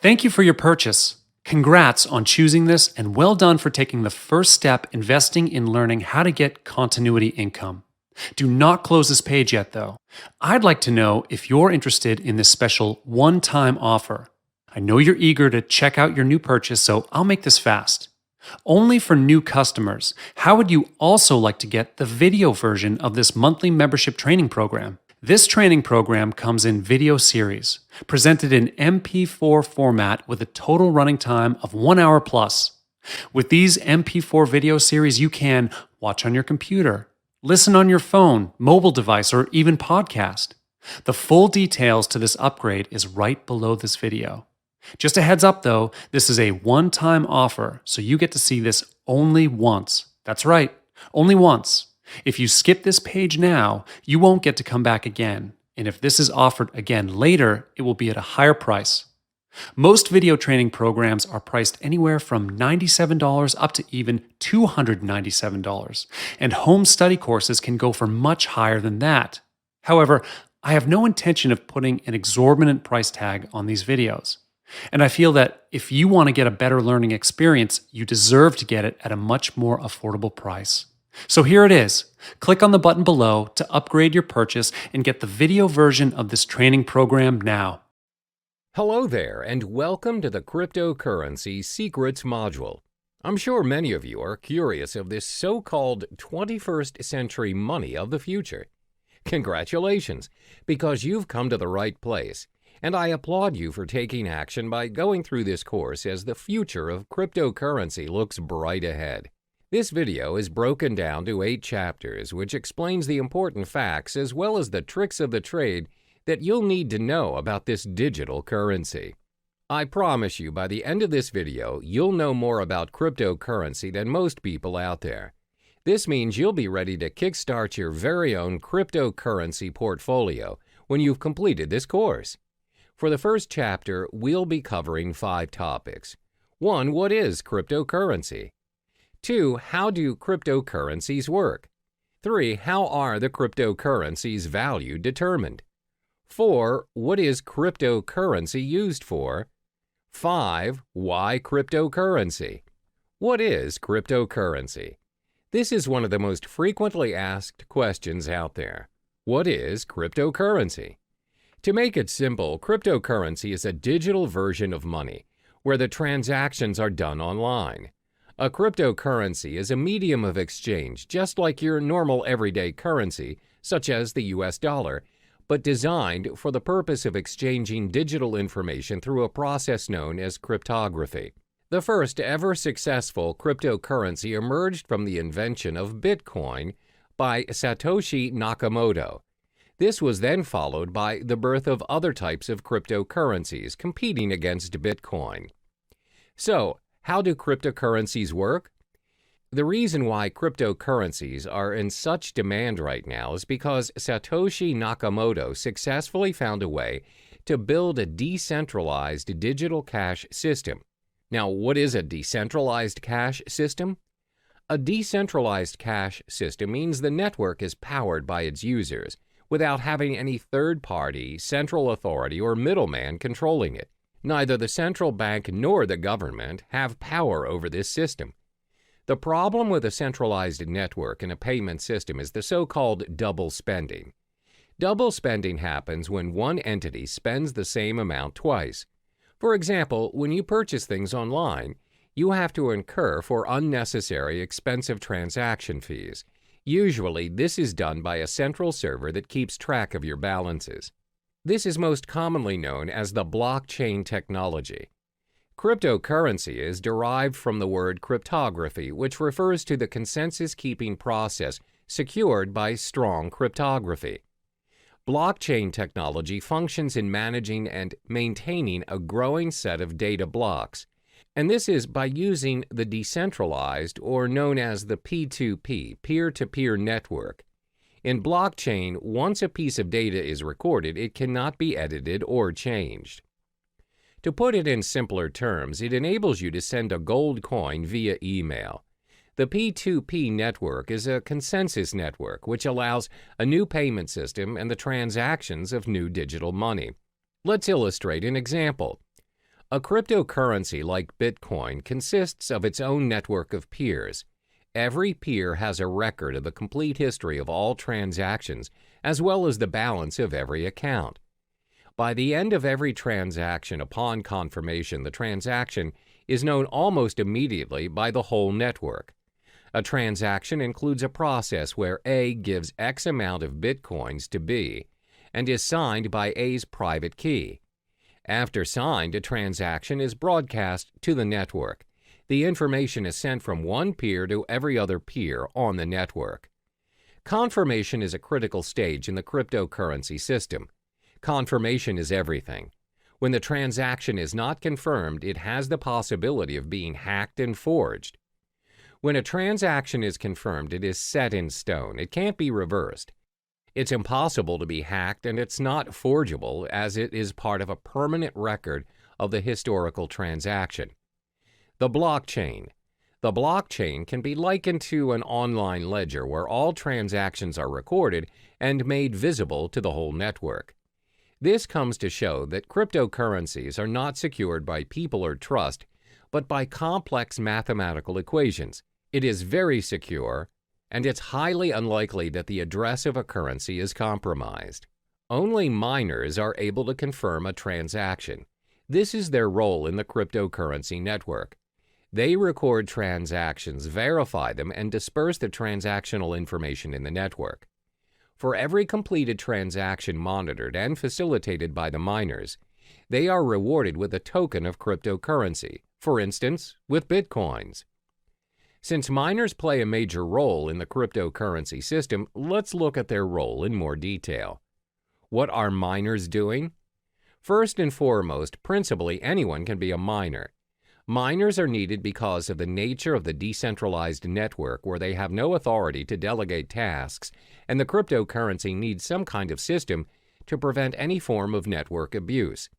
Thank you for your purchase. Congrats on choosing this and well done for taking the first step investing in learning how to get continuity income. Do not close this page yet though. I'd like to know if you're interested in this special one-time offer. I know you're eager to check out your new purchase, so I'll make this fast. Only for new customers, how would you also like to get the video version of this monthly membership training program? This training program comes in video series, presented in MP4 format with a total running time of 1 hour plus. With these MP4 video series, you can watch on your computer, listen on your phone, mobile device, or even podcast. The full details to this upgrade is right below this video. Just a heads up though, this is a one-time offer, so you get to see this only once. That's right, only once. If you skip this page now, you won't get to come back again. And if this is offered again later, it will be at a higher price. Most video training programs are priced anywhere from $97 up to even $297, and home study courses can go for much higher than that. However, I have no intention of putting an exorbitant price tag on these videos. And I feel that if you want to get a better learning experience, you deserve to get it at a much more affordable price. So here it is. Click on the button below to upgrade your purchase and get the video version of this training program now. Hello there, and welcome to the Cryptocurrency Secrets module. I'm sure many of you are curious of this so-called 21st century money of the future. Congratulations, because you've come to the right place, and I applaud you for taking action by going through this course as the future of cryptocurrency looks bright ahead. This video is broken down to 8 chapters, which explains the important facts as well as the tricks of the trade that you'll need to know about this digital currency. I promise you by the end of this video, you'll know more about cryptocurrency than most people out there. This means you'll be ready to kickstart your very own cryptocurrency portfolio when you've completed this course. For the first chapter, we'll be covering 5 topics. 1. What is cryptocurrency? 2. How do cryptocurrencies work? 3. How are the cryptocurrency's value determined? 4. What is cryptocurrency used for? 5. Why cryptocurrency? What is cryptocurrency? This is one of the most frequently asked questions out there. What is cryptocurrency? To make it simple, cryptocurrency is a digital version of money where the transactions are done online. A cryptocurrency is a medium of exchange, just like your normal everyday currency, such as the US dollar, but designed for the purpose of exchanging digital information through a process known as cryptography. The first ever successful cryptocurrency emerged from the invention of Bitcoin by Satoshi Nakamoto. This was then followed by the birth of other types of cryptocurrencies competing against Bitcoin. So, how do cryptocurrencies work? The reason why cryptocurrencies are in such demand right now is because Satoshi Nakamoto successfully found a way to build a decentralized digital cash system. Now, what is a decentralized cash system? A decentralized cash system means the network is powered by its users without having any third-party, central authority, or middleman controlling it. Neither the central bank nor the government have power over this system. The problem with a centralized network and a payment system is the so-called double spending. Double spending happens when one entity spends the same amount twice. For example, when you purchase things online, you have to incur for unnecessary expensive transaction fees. Usually, this is done by a central server that keeps track of your balances. This is most commonly known as the blockchain technology. Cryptocurrency is derived from the word cryptography, which refers to the consensus-keeping process secured by strong cryptography. Blockchain technology functions in managing and maintaining a growing set of data blocks, and this is by using the decentralized, or known as the P2P, peer-to-peer network. In blockchain, once a piece of data is recorded, it cannot be edited or changed. To put it in simpler terms, it enables you to send a gold coin via email. The P2P network is a consensus network which allows a new payment system and the transactions of new digital money. Let's illustrate an example. A cryptocurrency like Bitcoin consists of its own network of peers. Every peer has a record of the complete history of all transactions, as well as the balance of every account. By the end of every transaction, upon confirmation, the transaction is known almost immediately by the whole network. A transaction includes a process where A gives X amount of Bitcoins to B and is signed by A's private key. After signed, a transaction is broadcast to the network. The information is sent from one peer to every other peer on the network. Confirmation is a critical stage in the cryptocurrency system. Confirmation is everything. When the transaction is not confirmed, it has the possibility of being hacked and forged. When a transaction is confirmed, it is set in stone. It can't be reversed. It's impossible to be hacked, and it's not forgeable, as it is part of a permanent record of the historical transaction. The blockchain. The blockchain can be likened to an online ledger where all transactions are recorded and made visible to the whole network. This comes to show that cryptocurrencies are not secured by people or trust, but by complex mathematical equations. It is very secure, and it's highly unlikely that the address of a currency is compromised. Only miners are able to confirm a transaction. This is their role in the cryptocurrency network. They record transactions, verify them, and disperse the transactional information in the network. For every completed transaction monitored and facilitated by the miners, they are rewarded with a token of cryptocurrency, for instance, with Bitcoins. Since miners play a major role in the cryptocurrency system, let's look at their role in more detail. What are miners doing? First and foremost, principally anyone can be a miner. Miners are needed because of the nature of the decentralized network where they have no authority to delegate tasks, and the cryptocurrency needs some kind of system to prevent any form of network abuse.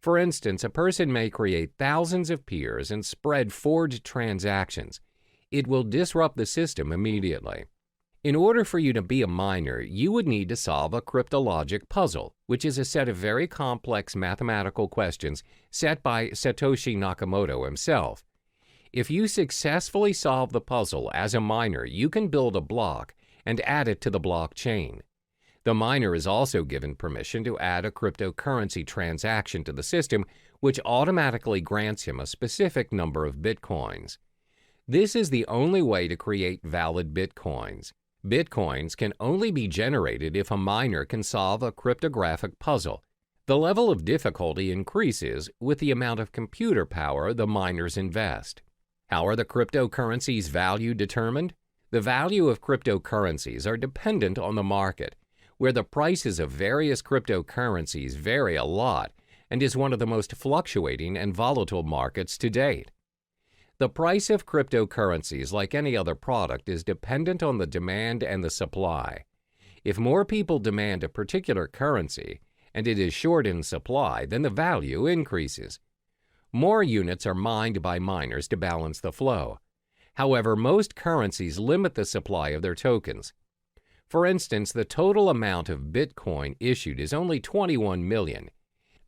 For instance, a person may create thousands of peers and spread forged transactions. It will disrupt the system immediately. In order for you to be a miner, you would need to solve a cryptologic puzzle, which is a set of very complex mathematical questions set by Satoshi Nakamoto himself. If you successfully solve the puzzle as a miner, you can build a block and add it to the blockchain. The miner is also given permission to add a cryptocurrency transaction to the system, which automatically grants him a specific number of Bitcoins. This is the only way to create valid Bitcoins. Bitcoins can only be generated if a miner can solve a cryptographic puzzle. The level of difficulty increases with the amount of computer power the miners invest. How are the cryptocurrencies' value determined? The value of cryptocurrencies are dependent on the market, where the prices of various cryptocurrencies vary a lot and is one of the most fluctuating and volatile markets to date. The price of cryptocurrencies, like any other product, is dependent on the demand and the supply. If more people demand a particular currency and it is short in supply, then the value increases. More units are mined by miners to balance the flow. However, most currencies limit the supply of their tokens. For instance, the total amount of Bitcoin issued is only 21 million.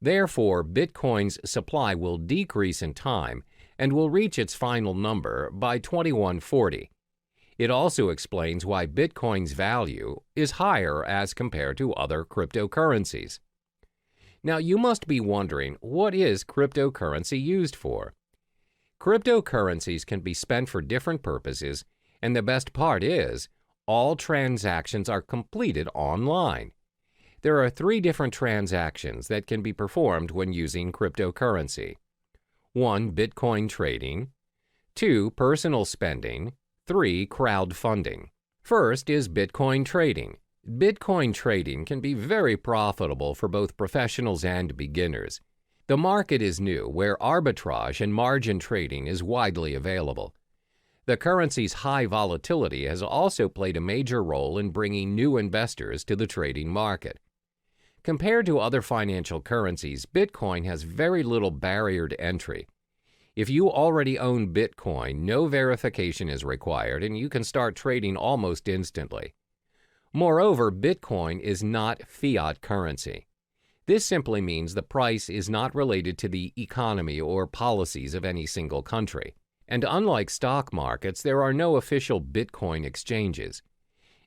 Therefore, Bitcoin's supply will decrease in time and will reach its final number by 2140. It also explains why Bitcoin's value is higher as compared to other cryptocurrencies. Now, you must be wondering, what is cryptocurrency used for? Cryptocurrencies can be spent for different purposes, and the best part is, all transactions are completed online. There are 3 different transactions that can be performed when using cryptocurrency. 1. Bitcoin trading. 2. Personal spending. 3. Crowdfunding. First is Bitcoin trading. Bitcoin trading can be very profitable for both professionals and beginners. The market is new, where arbitrage and margin trading is widely available. The currency's high volatility has also played a major role in bringing new investors to the trading market. Compared to other financial currencies, Bitcoin has very little barrier to entry. If you already own Bitcoin, no verification is required and you can start trading almost instantly. Moreover, Bitcoin is not fiat currency. This simply means the price is not related to the economy or policies of any single country. And unlike stock markets, there are no official Bitcoin exchanges.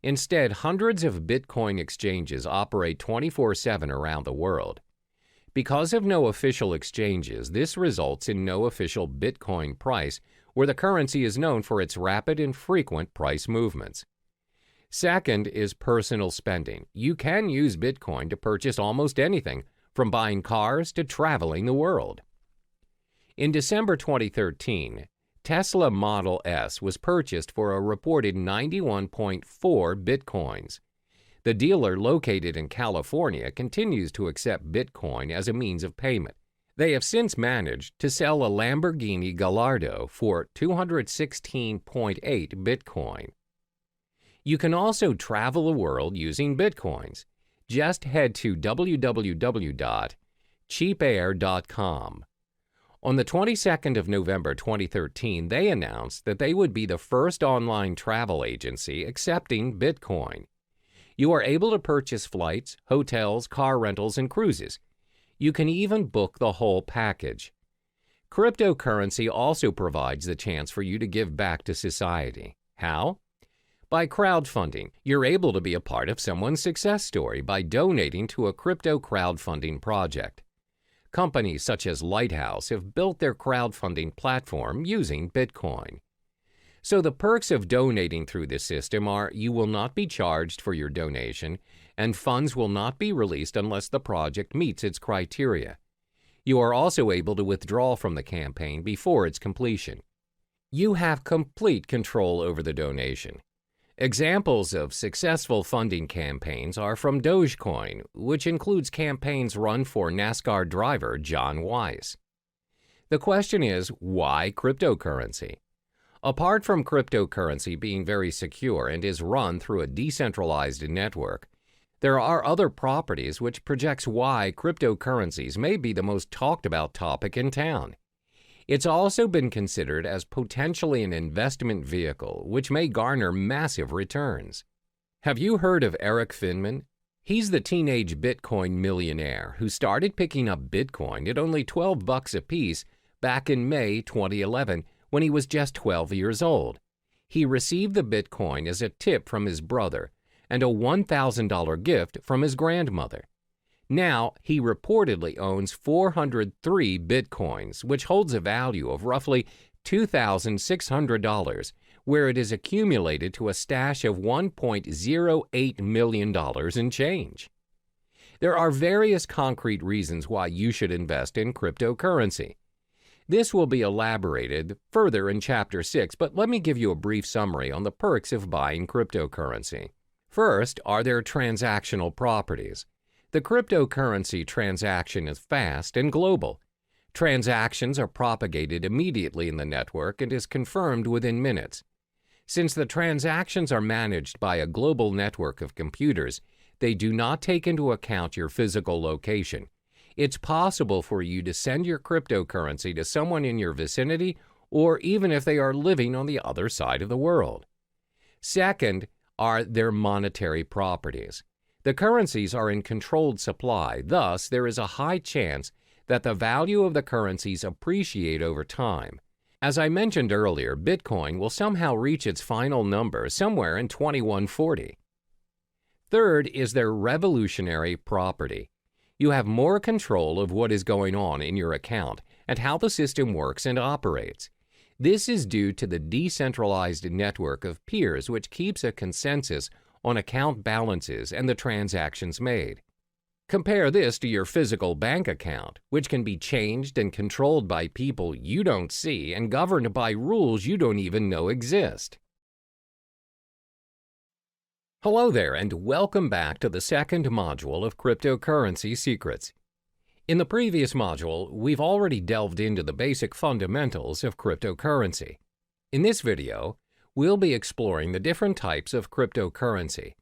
Instead, hundreds of Bitcoin exchanges operate 24/7 around the world. Because of no official exchanges, this results in no official Bitcoin price, where the currency is known for its rapid and frequent price movements. Second is personal spending. You can use Bitcoin to purchase almost anything, from buying cars to traveling the world. In December 2013, Tesla Model S was purchased for a reported 91.4 Bitcoins. The dealer, located in California, continues to accept Bitcoin as a means of payment. They have since managed to sell a Lamborghini Gallardo for 216.8 Bitcoin. You can also travel the world using Bitcoins. Just head to www.cheapair.com. On the 22nd of November 2013, they announced that they would be the first online travel agency accepting Bitcoin. You are able to purchase flights, hotels, car rentals, and cruises. You can even book the whole package. CryptoCurrency also provides the chance for you to give back to society. How? By crowdfunding. You're able to be a part of someone's success story by donating to a crypto crowdfunding project. Companies such as Lighthouse have built their crowdfunding platform using Bitcoin. So the perks of donating through this system are you will not be charged for your donation, and funds will not be released unless the project meets its criteria. You are also able to withdraw from the campaign before its completion. You have complete control over the donation. Examples of successful funding campaigns are from Dogecoin, which includes campaigns run for NASCAR driver John Weiss. The question is, why cryptocurrency? Apart from cryptocurrency being very secure and is run through a decentralized network, there are other properties which projects why cryptocurrencies may be the most talked about topic in town. It's also been considered as potentially an investment vehicle which may garner massive returns. Have you heard of Eric Finman? He's the teenage Bitcoin millionaire who started picking up Bitcoin at only $12 a piece back in May 2011 when he was just 12 years old. He received the Bitcoin as a tip from his brother and a $1,000 gift from his grandmother. Now, he reportedly owns 403 Bitcoins, which holds a value of roughly $2,600, where it is accumulated to a stash of $1.08 million in change. There are various concrete reasons why you should invest in cryptocurrency. This will be elaborated further in Chapter 6, but let me give you a brief summary on the perks of buying cryptocurrency. First are their transactional properties. The cryptocurrency transaction is fast and global. Transactions are propagated immediately in the network and is confirmed within minutes. Since the transactions are managed by a global network of computers, they do not take into account your physical location. It's possible for you to send your cryptocurrency to someone in your vicinity or even if they are living on the other side of the world. Second are their monetary properties. The currencies are in controlled supply, thus there is a high chance that the value of the currencies appreciate over time. As I mentioned earlier, Bitcoin will somehow reach its final number somewhere in 2140. Third is their revolutionary property. You have more control of what is going on in your account and how the system works and operates. This is due to the decentralized network of peers which keeps a consensus on account balances and the transactions made. Compare this to your physical bank account, which can be changed and controlled by people you don't see and governed by rules you don't even know exist. Hello there, and welcome back to the second module of Cryptocurrency Secrets. In the previous module, we've already delved into the basic fundamentals of cryptocurrency. In this video, we'll be exploring the different types of cryptocurrency.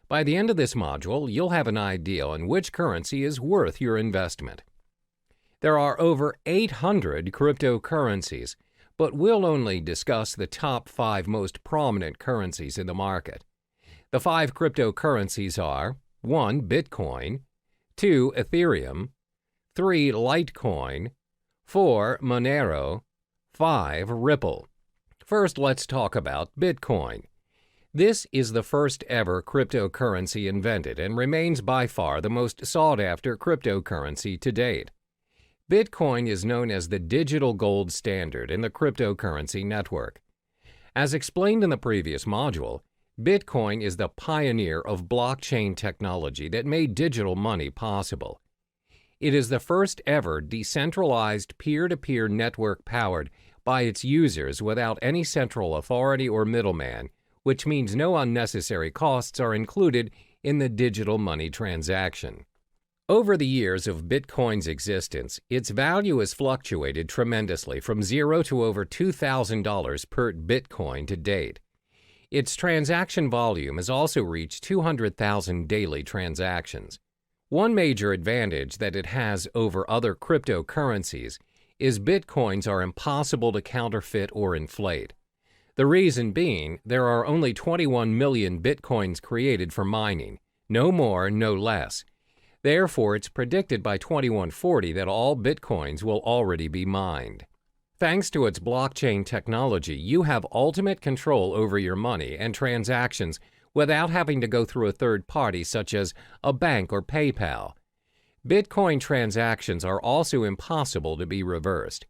By the end of this module, you'll have an idea on which currency is worth your investment. There are over 800 cryptocurrencies, but we'll only discuss the top 5 most prominent currencies in the market. The 5 cryptocurrencies are 1. Bitcoin, 2. Ethereum, 3. Litecoin, 4. Monero, 5. Ripple. First, let's talk about Bitcoin. This is the first ever cryptocurrency invented and remains by far the most sought-after cryptocurrency to date. Bitcoin is known as the digital gold standard in the cryptocurrency network. As explained in the previous module, Bitcoin is the pioneer of blockchain technology that made digital money possible. It is the first ever decentralized peer-to-peer network powered by its users without any central authority or middleman, which means no unnecessary costs are included in the digital money transaction. Over the years of Bitcoin's existence, its value has fluctuated tremendously from $0 to over $2,000 per Bitcoin to date. Its transaction volume has also reached 200,000 daily transactions. One major advantage that it has over other cryptocurrencies is Bitcoins are impossible to counterfeit or inflate. The reason being, there are only 21 million Bitcoins created for mining, no more, no less. Therefore, it's predicted by 2140 that all Bitcoins will already be mined. Thanks to its blockchain technology, you have ultimate control over your money and transactions without having to go through a third party such as a bank or PayPal. Bitcoin transactions are also impossible to be reversed.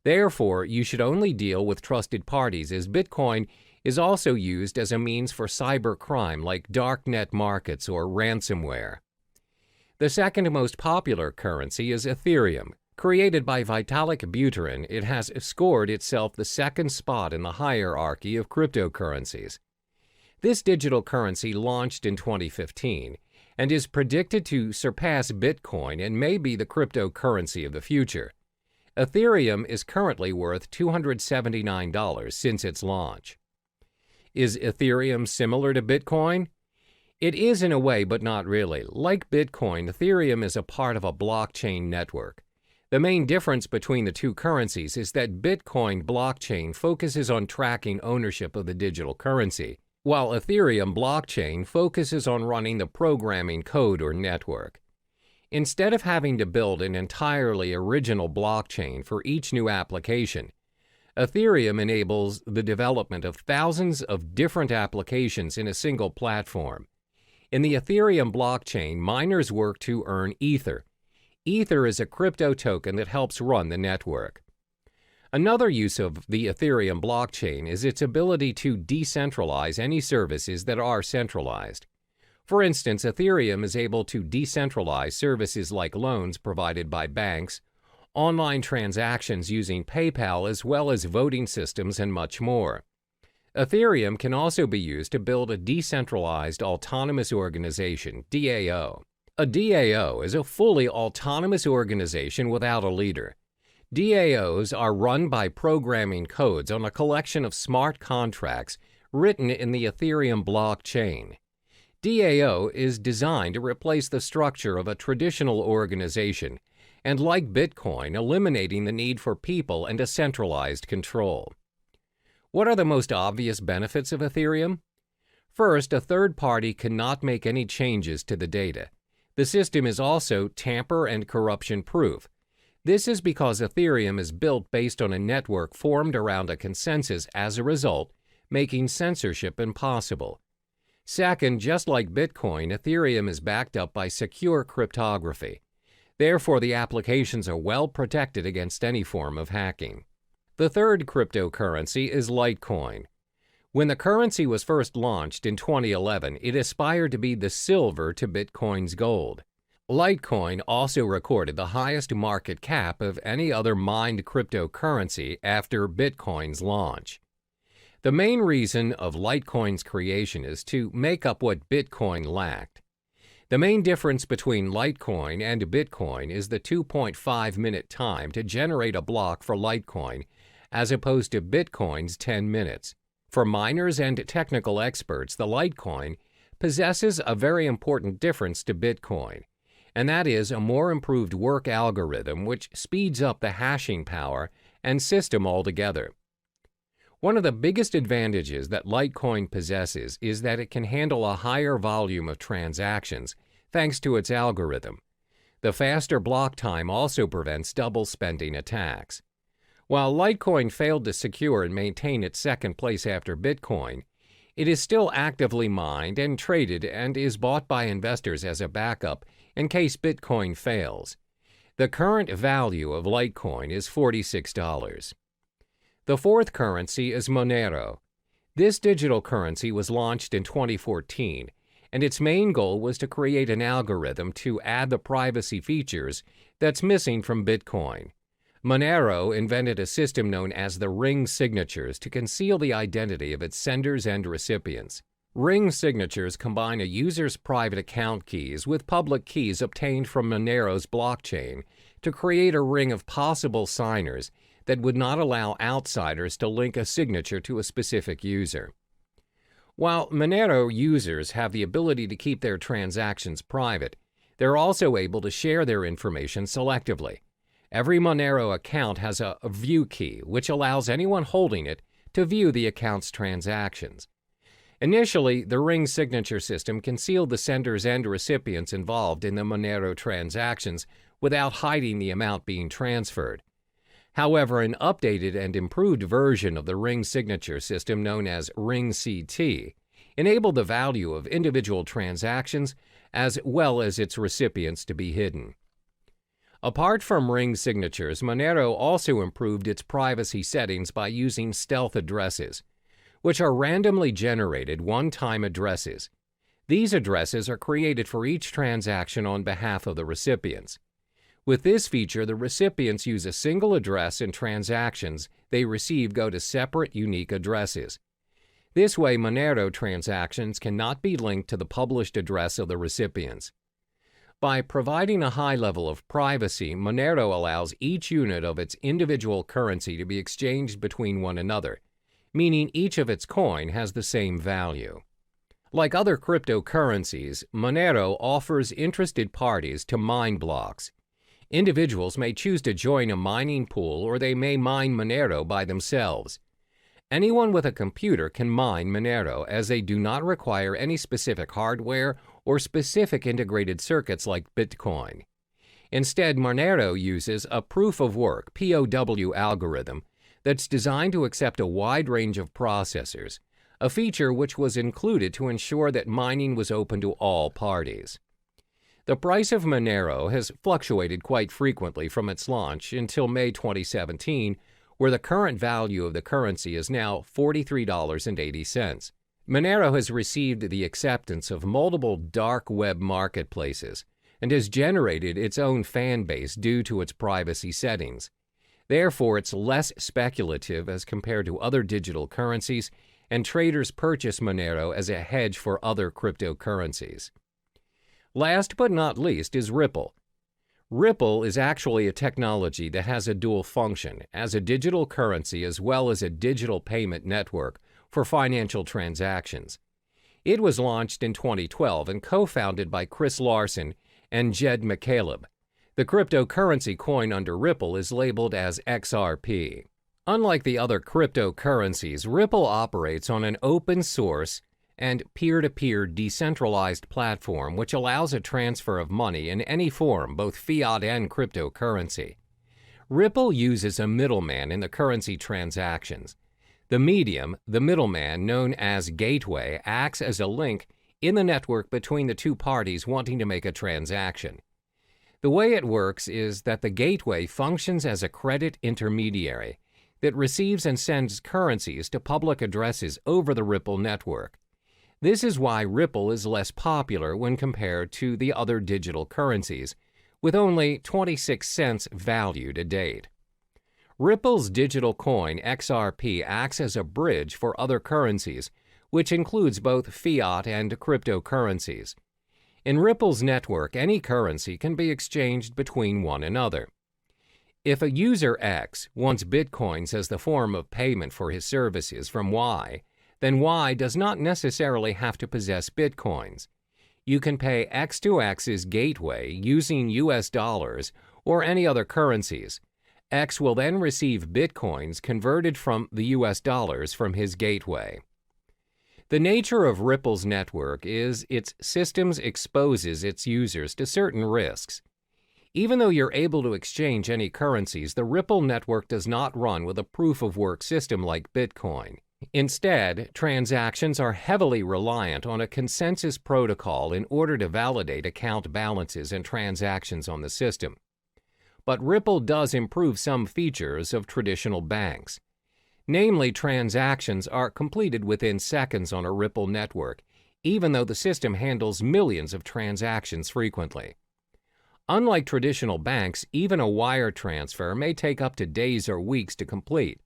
Therefore, you should only deal with trusted parties, as Bitcoin is also used as a means for cybercrime like darknet markets or ransomware. The second most popular currency is Ethereum. Created by Vitalik Buterin, it has scored itself the second spot in the hierarchy of cryptocurrencies. This digital currency launched in 2015 and is predicted to surpass Bitcoin and may be the cryptocurrency of the future. Ethereum is currently worth $279 since its launch. Is Ethereum similar to Bitcoin? It is in a way, but not really. Like Bitcoin, Ethereum is a part of a blockchain network. The main difference between the two currencies is that Bitcoin blockchain focuses on tracking ownership of the digital currency, while Ethereum blockchain focuses on running the programming code or network. Instead of having to build an entirely original blockchain for each new application, Ethereum enables the development of thousands of different applications in a single platform. In the Ethereum blockchain, miners work to earn Ether. Ether is a crypto token that helps run the network. Another use of the Ethereum blockchain is its ability to decentralize any services that are centralized. For instance, Ethereum is able to decentralize services like loans provided by banks, online transactions using PayPal, as well as voting systems and much more. Ethereum can also be used to build a decentralized autonomous organization, DAO. A DAO is a fully autonomous organization without a leader. DAOs are run by programming codes on a collection of smart contracts written in the Ethereum blockchain. DAO is designed to replace the structure of a traditional organization and, like Bitcoin, eliminating the need for people and a centralized control. What are the most obvious benefits of Ethereum? First, a third party cannot make any changes to the data. The system is also tamper and corruption proof. This is because Ethereum is built based on a network formed around a consensus as a result, making censorship impossible. Second, just like Bitcoin, Ethereum is backed up by secure cryptography. Therefore, the applications are well protected against any form of hacking. The third cryptocurrency is Litecoin. When the currency was first launched in 2011, it aspired to be the silver to Bitcoin's gold. Litecoin also recorded the highest market cap of any other mined cryptocurrency after Bitcoin's launch. The main reason of Litecoin's creation is to make up what Bitcoin lacked. The main difference between Litecoin and Bitcoin is the 2.5-minute time to generate a block for Litecoin, as opposed to Bitcoin's 10 minutes. For miners and technical experts, the Litecoin possesses a very important difference to Bitcoin, and that is a more improved work algorithm which speeds up the hashing power and system altogether. One of the biggest advantages that Litecoin possesses is that it can handle a higher volume of transactions thanks to its algorithm. The faster block time also prevents double spending attacks. While Litecoin failed to secure and maintain its second place after Bitcoin, it is still actively mined and traded and is bought by investors as a backup in case Bitcoin fails. The current value of Litecoin is $46. The fourth currency is Monero. This digital currency was launched in 2014, and its main goal was to create an algorithm to add the privacy features that's missing from Bitcoin. Monero invented a system known as the ring signatures to conceal the identity of its senders and recipients. Ring signatures combine a user's private account keys with public keys obtained from Monero's blockchain to create a ring of possible signers that would not allow outsiders to link a signature to a specific user. While Monero users have the ability to keep their transactions private, they're also able to share their information selectively. Every Monero account has a view key, which allows anyone holding it to view the account's transactions. Initially, the ring signature system concealed the senders and recipients involved in the Monero transactions without hiding the amount being transferred. However, an updated and improved version of the ring signature system known as Ring CT enabled the value of individual transactions as well as its recipients to be hidden. Apart from ring signatures, Monero also improved its privacy settings by using stealth addresses, which are randomly generated one-time addresses. These addresses are created for each transaction on behalf of the recipients. With this feature, the recipients use a single address and transactions they receive go to separate, unique addresses. This way, Monero transactions cannot be linked to the published address of the recipients. By providing a high level of privacy, Monero allows each unit of its individual currency to be exchanged between one another, meaning each of its coin has the same value. Like other cryptocurrencies, Monero offers interested parties to mine blocks. Individuals may choose to join a mining pool, or they may mine Monero by themselves. Anyone with a computer can mine Monero, as they do not require any specific hardware or specific integrated circuits like Bitcoin. Instead, Monero uses a proof-of-work (POW) algorithm that's designed to accept a wide range of processors, a feature which was included to ensure that mining was open to all parties. The price of Monero has fluctuated quite frequently from its launch until May 2017, where the current value of the currency is now $43.80. Monero has received the acceptance of multiple dark web marketplaces and has generated its own fan base due to its privacy settings. Therefore, it's less speculative as compared to other digital currencies, and traders purchase Monero as a hedge for other cryptocurrencies. Last but not least is Ripple. Ripple is actually a technology that has a dual function as a digital currency as well as a digital payment network for financial transactions. It was launched in 2012 and co-founded by Chris Larsen and Jed McCaleb. The cryptocurrency coin under Ripple is labeled as XRP. Unlike the other cryptocurrencies, Ripple operates on an open source and peer-to-peer decentralized platform which allows a transfer of money in any form, both fiat and cryptocurrency. Ripple uses a middleman in the currency transactions. The medium, the middleman known as gateway, acts as a link in the network between the two parties wanting to make a transaction. The way it works is that the gateway functions as a credit intermediary that receives and sends currencies to public addresses over the Ripple network. This is why Ripple is less popular when compared to the other digital currencies, with only 26 cents value to date. Ripple's digital coin XRP acts as a bridge for other currencies, which includes both fiat and cryptocurrencies. In Ripple's network, any currency can be exchanged between one another. If a user X wants bitcoins as the form of payment for his services from Y, then Y does not necessarily have to possess bitcoins. You can pay X to X's gateway using US dollars or any other currencies. X will then receive bitcoins converted from the US dollars from his gateway. The nature of Ripple's network is its systems exposes its users to certain risks. Even though you're able to exchange any currencies, the Ripple network does not run with a proof-of-work system like Bitcoin. Instead, transactions are heavily reliant on a consensus protocol in order to validate account balances and transactions on the system. But Ripple does improve some features of traditional banks. Namely, transactions are completed within seconds on a Ripple network, even though the system handles millions of transactions frequently. Unlike traditional banks, even a wire transfer may take up to days or weeks to complete.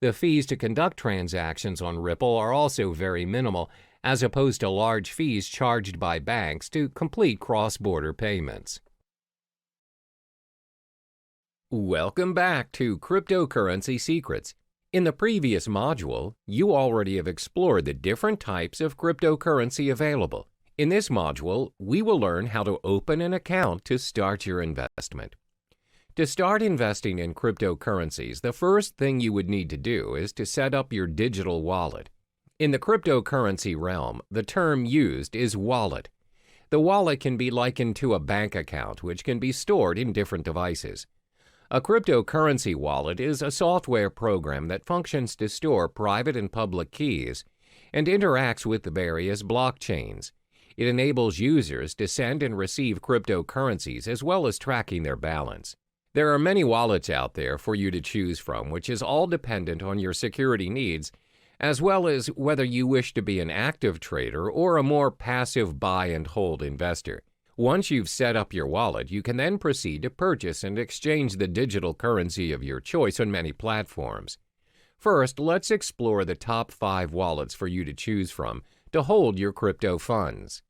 The fees to conduct transactions on Ripple are also very minimal, as opposed to large fees charged by banks to complete cross-border payments. Welcome back to Cryptocurrency Secrets. In the previous module, you already have explored the different types of cryptocurrency available. In this module, we will learn how to open an account to start your investment. To start investing in cryptocurrencies, the first thing you would need to do is to set up your digital wallet. In the cryptocurrency realm, the term used is wallet. The wallet can be likened to a bank account, which can be stored in different devices. A cryptocurrency wallet is a software program that functions to store private and public keys and interacts with the various blockchains. It enables users to send and receive cryptocurrencies as well as tracking their balance. There are many wallets out there for you to choose from, which is all dependent on your security needs, as well as whether you wish to be an active trader or a more passive buy and hold investor. Once you've set up your wallet, you can then proceed to purchase and exchange the digital currency of your choice on many platforms. First, let's explore the top 5 wallets for you to choose from to hold your crypto funds.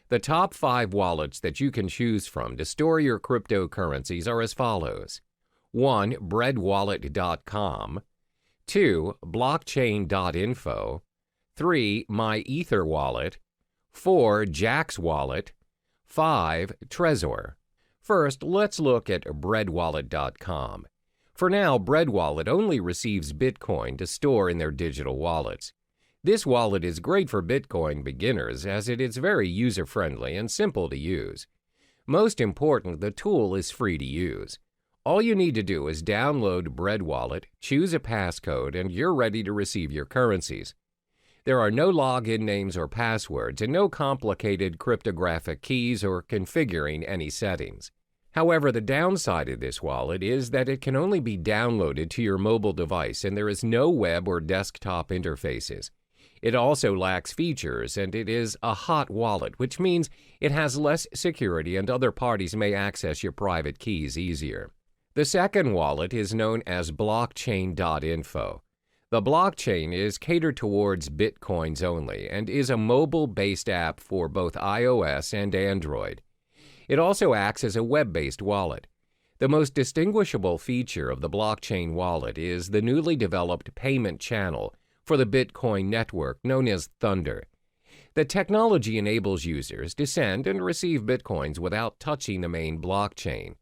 The top 5 wallets that you can choose from to store your cryptocurrencies are as follows. 1. breadwallet.com. 2. blockchain.info. 3. MyEtherWallet. 4. Jaxx Wallet. 5. Trezor. First, let's look at breadwallet.com. For now, BreadWallet only receives Bitcoin to store in their digital wallets. This wallet is great for Bitcoin beginners as it is very user-friendly and simple to use. Most important, the tool is free to use. All you need to do is download BreadWallet, choose a passcode, and you're ready to receive your currencies. There are no login names or passwords and no complicated cryptographic keys or configuring any settings. However, the downside of this wallet is that it can only be downloaded to your mobile device and there is no web or desktop interfaces. It also lacks features and it is a hot wallet, which means it has less security and other parties may access your private keys easier. The second wallet is known as blockchain.info. The blockchain is catered towards Bitcoins only and is a mobile-based app for both iOS and Android. It also acts as a web-based wallet. The most distinguishable feature of the blockchain wallet is the newly developed payment channel for the Bitcoin network known as Thunder. The technology enables users to send and receive Bitcoins without touching the main blockchain.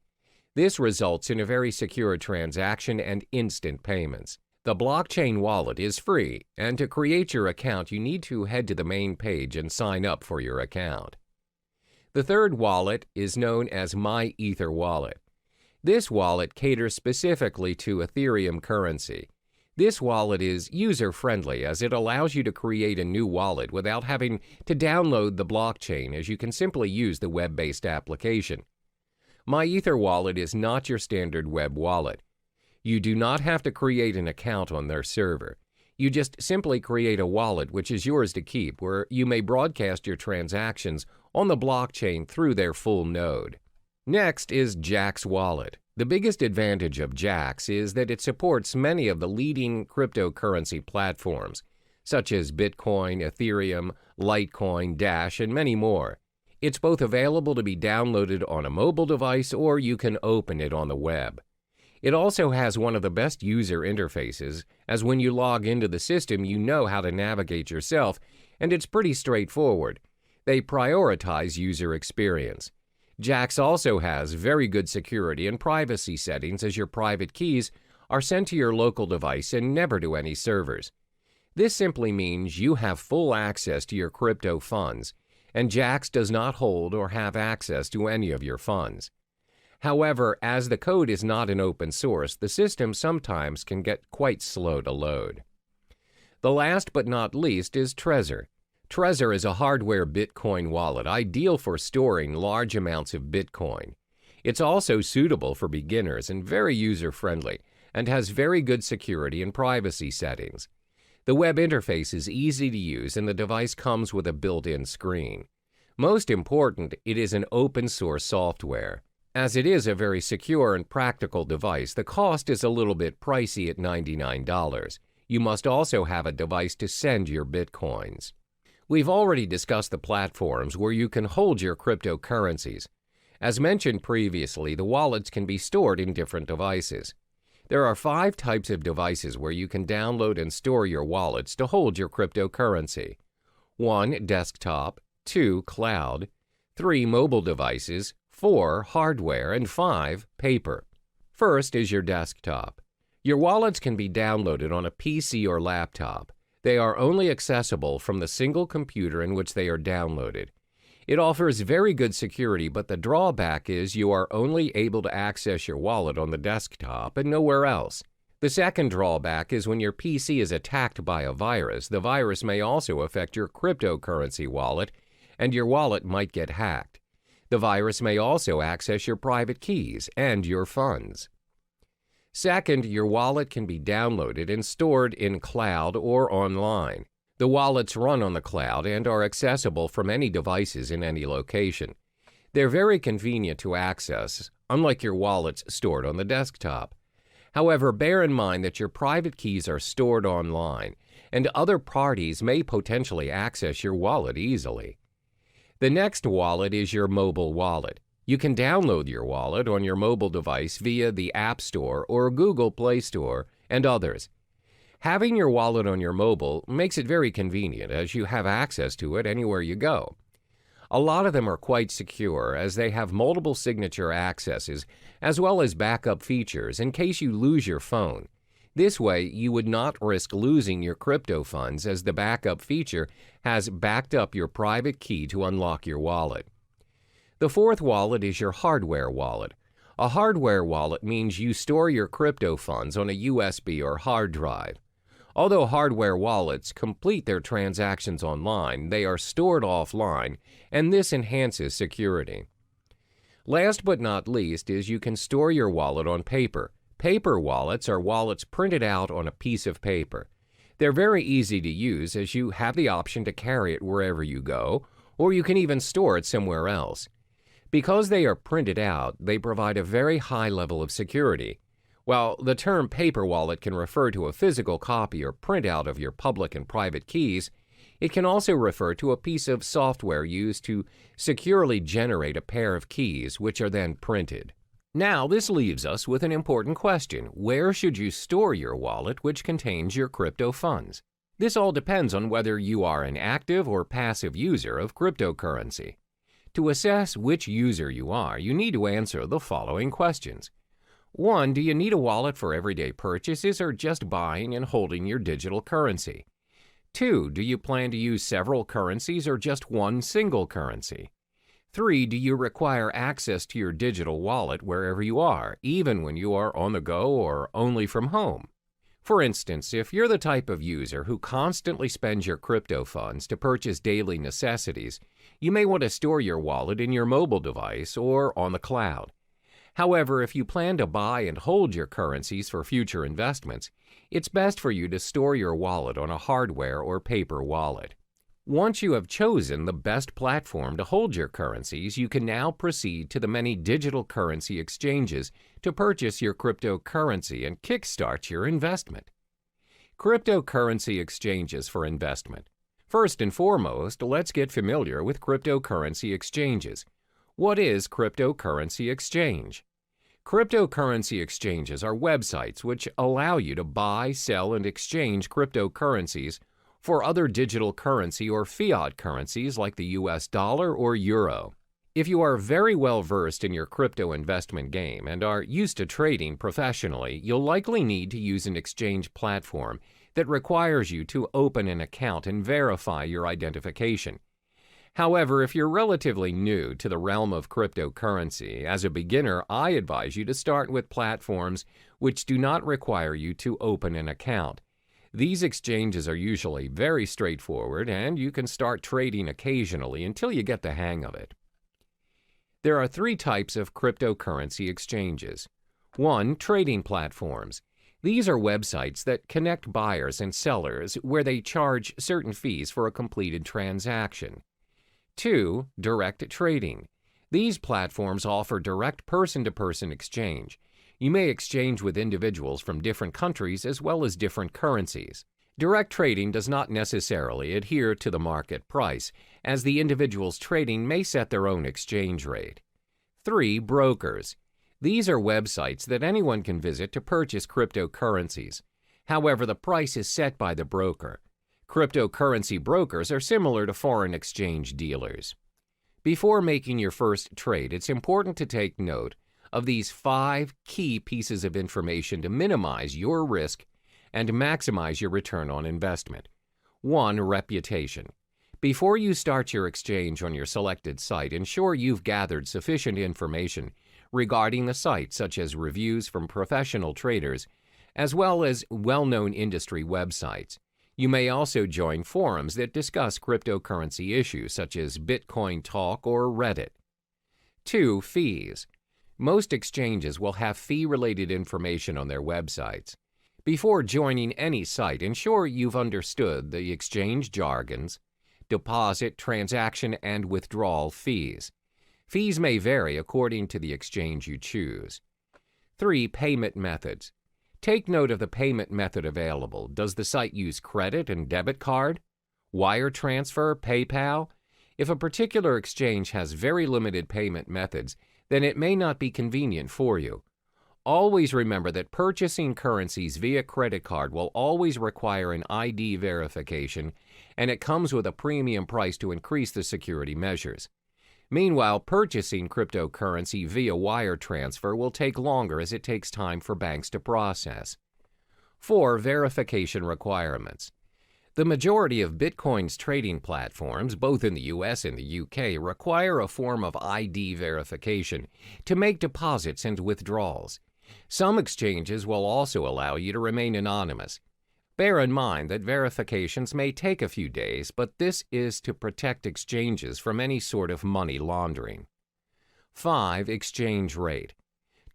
This results in a very secure transaction and instant payments. The blockchain wallet is free, and to create your account, you need to head to the main page and sign up for your account. The third wallet is known as MyEtherWallet. This wallet caters specifically to Ethereum currency. This wallet is user-friendly as it allows you to create a new wallet without having to download the blockchain, as you can simply use the web-based application. MyEtherWallet is not your standard web wallet. You do not have to create an account on their server. You just simply create a wallet which is yours to keep, where you may broadcast your transactions on the blockchain through their full node. Next is Jaxx Wallet. The biggest advantage of Jaxx is that it supports many of the leading cryptocurrency platforms, such as Bitcoin, Ethereum, Litecoin, Dash, and many more. It's both available to be downloaded on a mobile device or you can open it on the web. It also has one of the best user interfaces, as when you log into the system you know how to navigate yourself, and it's pretty straightforward. They prioritize user experience. Jaxx also has very good security and privacy settings, as your private keys are sent to your local device and never to any servers. This simply means you have full access to your crypto funds, and Jaxx does not hold or have access to any of your funds. However, as the code is not an open source, the system sometimes can get quite slow to load. The last but not least is Trezor. Trezor is a hardware Bitcoin wallet ideal for storing large amounts of Bitcoin. It's also suitable for beginners and very user-friendly, and has very good security and privacy settings. The web interface is easy to use and the device comes with a built-in screen. Most important, it is an open-source software. As it is a very secure and practical device, the cost is a little bit pricey at $99. You must also have a device to send your Bitcoins. We've already discussed the platforms where you can hold your cryptocurrencies. As mentioned previously, the wallets can be stored in different devices. There are 5 types of devices where you can download and store your wallets to hold your cryptocurrency. 1. Desktop. 2. Cloud. 3. Mobile devices. 4. Hardware. And 5. Paper. First is your desktop. Your wallets can be downloaded on a PC or laptop. They are only accessible from the single computer in which they are downloaded. It offers very good security, but the drawback is you are only able to access your wallet on the desktop and nowhere else. The second drawback is when your PC is attacked by a virus, the virus may also affect your cryptocurrency wallet, and your wallet might get hacked. The virus may also access your private keys and your funds. Second, your wallet can be downloaded and stored in cloud or online. The wallets run on the cloud and are accessible from any devices in any location. They're very convenient to access, unlike your wallets stored on the desktop. However, bear in mind that your private keys are stored online, and other parties may potentially access your wallet easily. The next wallet is your mobile wallet. You can download your wallet on your mobile device via the App Store or Google Play Store and others. Having your wallet on your mobile makes it very convenient as you have access to it anywhere you go. A lot of them are quite secure as they have multiple signature accesses as well as backup features in case you lose your phone. This way, you would not risk losing your crypto funds as the backup feature has backed up your private key to unlock your wallet. The fourth wallet is your hardware wallet. A hardware wallet means you store your crypto funds on a USB or hard drive. Although hardware wallets complete their transactions online, they are stored offline, and this enhances security. Last but not least is you can store your wallet on paper. Paper wallets are wallets printed out on a piece of paper. They're very easy to use as you have the option to carry it wherever you go, or you can even store it somewhere else. Because they are printed out, they provide a very high level of security. While the term paper wallet can refer to a physical copy or printout of your public and private keys, it can also refer to a piece of software used to securely generate a pair of keys which are then printed. Now, this leaves us with an important question. Where should you store your wallet which contains your crypto funds? This all depends on whether you are an active or passive user of cryptocurrency. To assess which user you are, you need to answer the following questions. 1. Do you need a wallet for everyday purchases or just buying and holding your digital currency? 2. Do you plan to use several currencies or just one single currency? 3. Do you require access to your digital wallet wherever you are, even when you are on the go or only from home? For instance, if you're the type of user who constantly spends your crypto funds to purchase daily necessities, you may want to store your wallet in your mobile device or on the cloud. However, if you plan to buy and hold your currencies for future investments, it's best for you to store your wallet on a hardware or paper wallet. Once you have chosen the best platform to hold your currencies, you can now proceed to the many digital currency exchanges to purchase your cryptocurrency and kickstart your investment. Cryptocurrency exchanges for investment. First and foremost, let's get familiar with cryptocurrency exchanges. What is cryptocurrency exchange? Cryptocurrency exchanges are websites which allow you to buy, sell, and exchange cryptocurrencies for other digital currency or fiat currencies like the US dollar or euro. If you are very well versed in your crypto investment game and are used to trading professionally, you'll likely need to use an exchange platform that requires you to open an account and verify your identification. However, if you're relatively new to the realm of cryptocurrency, as a beginner, I advise you to start with platforms which do not require you to open an account. These exchanges are usually very straightforward, and you can start trading occasionally until you get the hang of it. There are three types of cryptocurrency exchanges. 1. Trading platforms. These are websites that connect buyers and sellers where they charge certain fees for a completed transaction. 2. Direct trading. These platforms offer direct person-to-person exchange. You may exchange with individuals from different countries as well as different currencies. Direct trading does not necessarily adhere to the market price, as the individuals trading may set their own exchange rate. 3. Brokers. These are websites that anyone can visit to purchase cryptocurrencies. However, the price is set by the broker. Cryptocurrency brokers are similar to foreign exchange dealers. Before making your first trade, it's important to take note of these 5 key pieces of information to minimize your risk and maximize your return on investment. 1. Reputation. Before you start your exchange on your selected site, ensure you've gathered sufficient information regarding the site, such as reviews from professional traders, as well as well-known industry websites. You may also join forums that discuss cryptocurrency issues, such as Bitcoin Talk or Reddit. 2. Fees. Most exchanges will have fee-related information on their websites. Before joining any site, ensure you've understood the exchange jargons, deposit, transaction, and withdrawal fees. Fees may vary according to the exchange you choose. 3. Payment methods. Take note of the payment method available. Does the site use credit and debit card, wire transfer, PayPal? If a particular exchange has very limited payment methods, then it may not be convenient for you. Always remember that purchasing currencies via credit card will always require an ID verification, and it comes with a premium price to increase the security measures. Meanwhile, purchasing cryptocurrency via wire transfer will take longer as it takes time for banks to process. 4. Verification requirements. The majority of Bitcoin's trading platforms, both in the US and the UK, require a form of ID verification to make deposits and withdrawals. Some exchanges will also allow you to remain anonymous. Bear in mind that verifications may take a few days, but this is to protect exchanges from any sort of money laundering. 5. Exchange rate.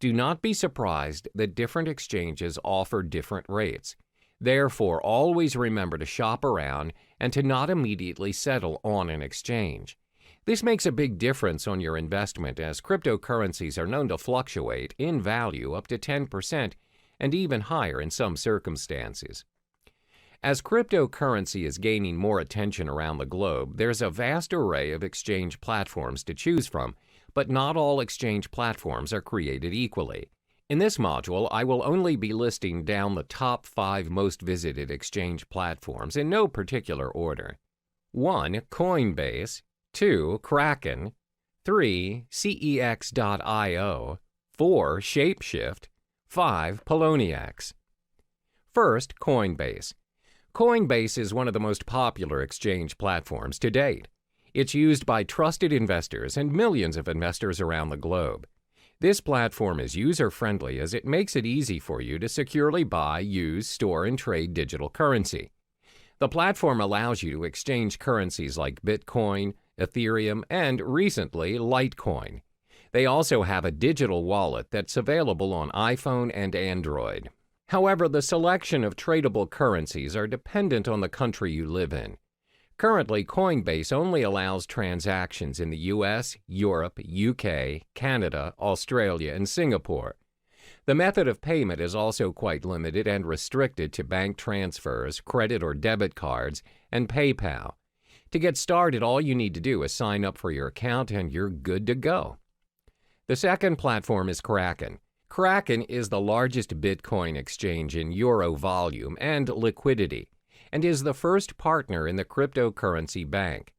Do not be surprised that different exchanges offer different rates. Therefore, always remember to shop around and to not immediately settle on an exchange. This makes a big difference on your investment, as cryptocurrencies are known to fluctuate in value up to 10% and even higher in some circumstances. As cryptocurrency is gaining more attention around the globe, there's a vast array of exchange platforms to choose from, but not all exchange platforms are created equally. In this module, I will only be listing down the top 5 most visited exchange platforms in no particular order. 1. Coinbase. 2. Kraken. 3. CEX.io. 4. Shapeshift. 5. Poloniex. First, Coinbase. Coinbase is one of the most popular exchange platforms to date. It's used by trusted investors and millions of investors around the globe. This platform is user-friendly as it makes it easy for you to securely buy, use, store, and trade digital currency. The platform allows you to exchange currencies like Bitcoin, Ethereum, and recently, Litecoin. They also have a digital wallet that's available on iPhone and Android. However, the selection of tradable currencies are dependent on the country you live in. Currently, Coinbase only allows transactions in the US, Europe, UK, Canada, Australia, and Singapore. The method of payment is also quite limited and restricted to bank transfers, credit or debit cards, and PayPal. To get started, all you need to do is sign up for your account and you're good to go. The second platform is Kraken. Kraken is the largest Bitcoin exchange in euro volume and liquidity, and is the first partner in the cryptocurrency bank.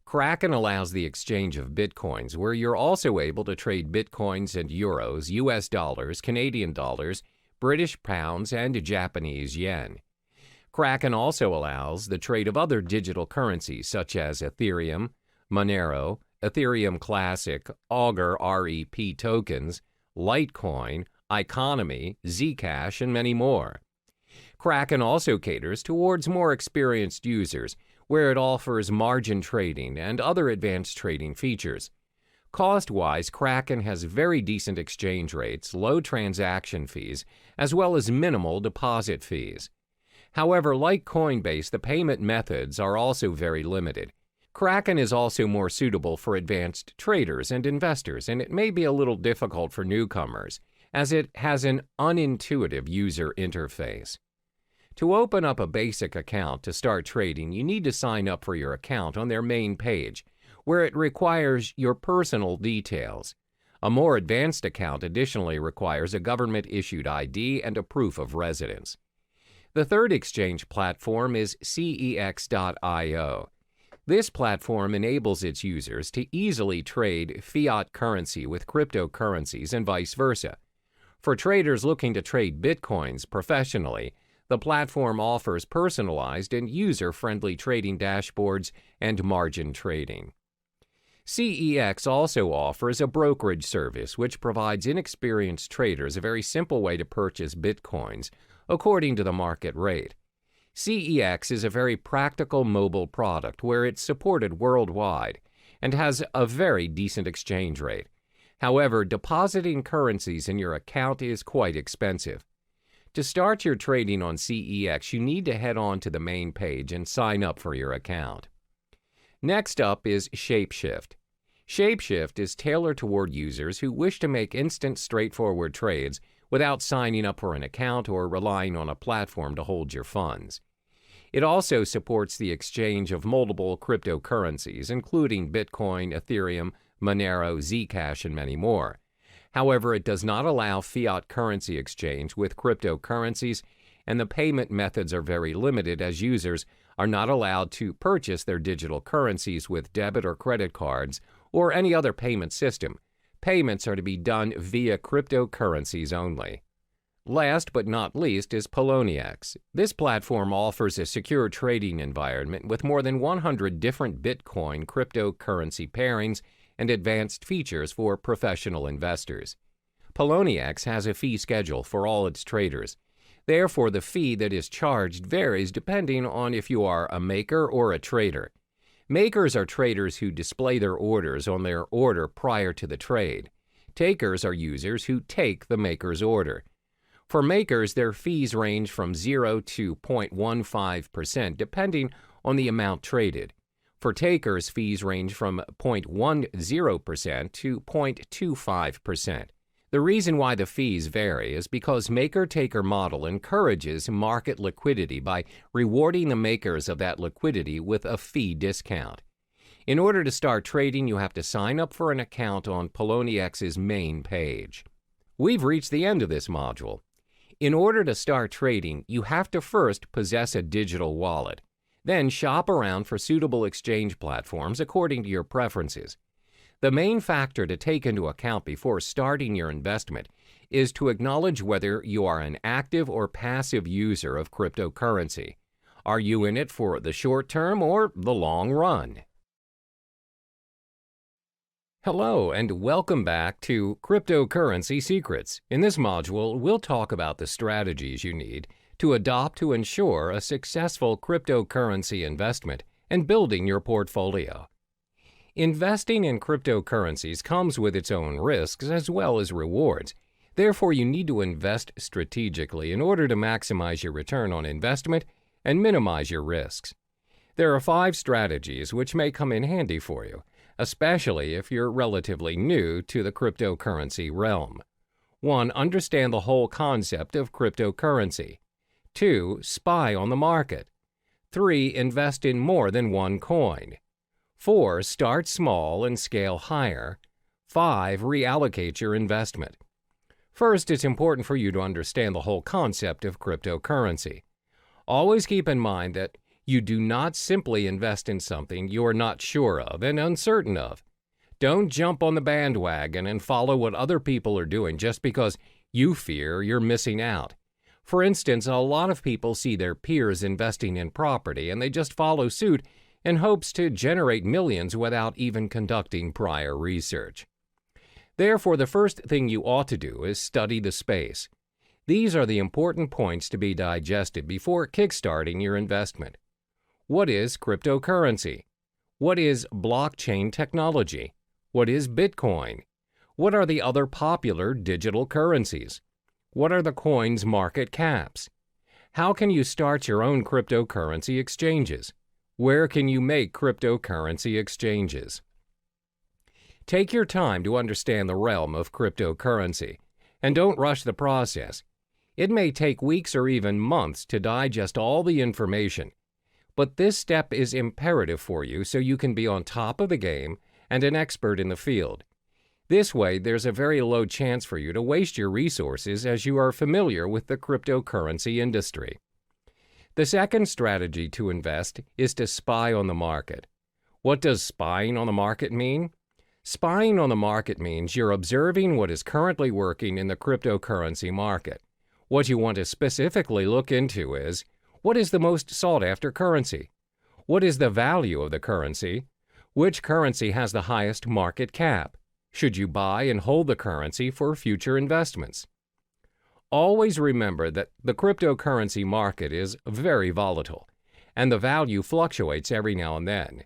Kraken allows the exchange of bitcoins, where you're also able to trade bitcoins and euros, US dollars, Canadian dollars, British pounds, and Japanese yen. Kraken also allows the trade of other digital currencies such as Ethereum, Monero, Ethereum Classic, Augur REP tokens, Litecoin, Economy, Zcash, and many more. Kraken also caters towards more experienced users, where it offers margin trading and other advanced trading features. Cost-wise, Kraken has very decent exchange rates, low transaction fees, as well as minimal deposit fees. However, like Coinbase, the payment methods are also very limited. Kraken is also more suitable for advanced traders and investors, and it may be a little difficult for newcomers, as it has an unintuitive user interface. To open up a basic account to start trading, you need to sign up for your account on their main page, where it requires your personal details. A more advanced account additionally requires a government-issued ID and a proof of residence. The third exchange platform is CEX.io. This platform enables its users to easily trade fiat currency with cryptocurrencies and vice versa. For traders looking to trade bitcoins professionally, the platform offers personalized and user-friendly trading dashboards and margin trading. CEX also offers a brokerage service which provides inexperienced traders a very simple way to purchase bitcoins according to the market rate. CEX is a very practical mobile product where it's supported worldwide and has a very decent exchange rate. However, depositing currencies in your account is quite expensive. To start your trading on CEX, you need to head on to the main page and sign up for your account. Next up is Shapeshift. Shapeshift is tailored toward users who wish to make instant, straightforward trades without signing up for an account or relying on a platform to hold your funds. It also supports the exchange of multiple cryptocurrencies, including Bitcoin, Ethereum, Monero, Zcash, and many more. However, it does not allow fiat currency exchange with cryptocurrencies, and the payment methods are very limited as users are not allowed to purchase their digital currencies with debit or credit cards or any other payment system. Payments are to be done via cryptocurrencies only. Last but not least is Poloniex. This platform offers a secure trading environment with more than 100 different Bitcoin cryptocurrency pairings and advanced features for professional investors. Poloniex has a fee schedule for all its traders. Therefore, the fee that is charged varies depending on if you are a maker or a trader. Makers are traders who display their orders on their order prior to the trade. Takers are users who take the maker's order. For makers, their fees range from 0 to 0.15% depending on the amount traded. For takers, fees range from 0.10% to 0.25%. The reason why the fees vary is because maker-taker model encourages market liquidity by rewarding the makers of that liquidity with a fee discount. In order to start trading, you have to sign up for an account on PolonieX's main page. We've reached the end of this module. In order to start trading, you have to first possess a digital wallet. Then shop around for suitable exchange platforms according to your preferences. The main factor to take into account before starting your investment is to acknowledge whether you are an active or passive user of cryptocurrency. Are you in it for the short term or the long run? Hello and welcome back to Cryptocurrency Secrets. In this module, we'll talk about the strategies you need to adopt to ensure a successful cryptocurrency investment and building your portfolio. Investing in cryptocurrencies comes with its own risks as well as rewards. Therefore, you need to invest strategically in order to maximize your return on investment and minimize your risks. There are 5 strategies which may come in handy for you, especially if you're relatively new to the cryptocurrency realm. 1. Understand the whole concept of cryptocurrency. 2. Spy on the market. 3. Invest in more than one coin. 4. Start small and scale higher. 5. Reallocate your investment. First, it's important for you to understand the whole concept of cryptocurrency. Always keep in mind that you do not simply invest in something you are not sure of and uncertain of. Don't jump on the bandwagon and follow what other people are doing just because you fear you're missing out. For instance, a lot of people see their peers investing in property and they just follow suit and hopes to generate millions without even conducting prior research. Therefore, the first thing you ought to do is study the space. These are the important points to be digested before kickstarting your investment. What is cryptocurrency? What is blockchain technology? What is Bitcoin? What are the other popular digital currencies? What are the coins' market caps? How can you start your own cryptocurrency exchanges? Where can you make cryptocurrency exchanges? Take your time to understand the realm of cryptocurrency, and don't rush the process. It may take weeks or even months to digest all the information, but this step is imperative for you so you can be on top of the game and an expert in the field. This way, there's a very low chance for you to waste your resources as you are familiar with the cryptocurrency industry. The second strategy to invest is to spy on the market. What does spying on the market mean? Spying on the market means you're observing what is currently working in the cryptocurrency market. What you want to specifically look into is, what is the most sought-after currency? What is the value of the currency? Which currency has the highest market cap? Should you buy and hold the currency for future investments? Always remember that the cryptocurrency market is very volatile, and the value fluctuates every now and then.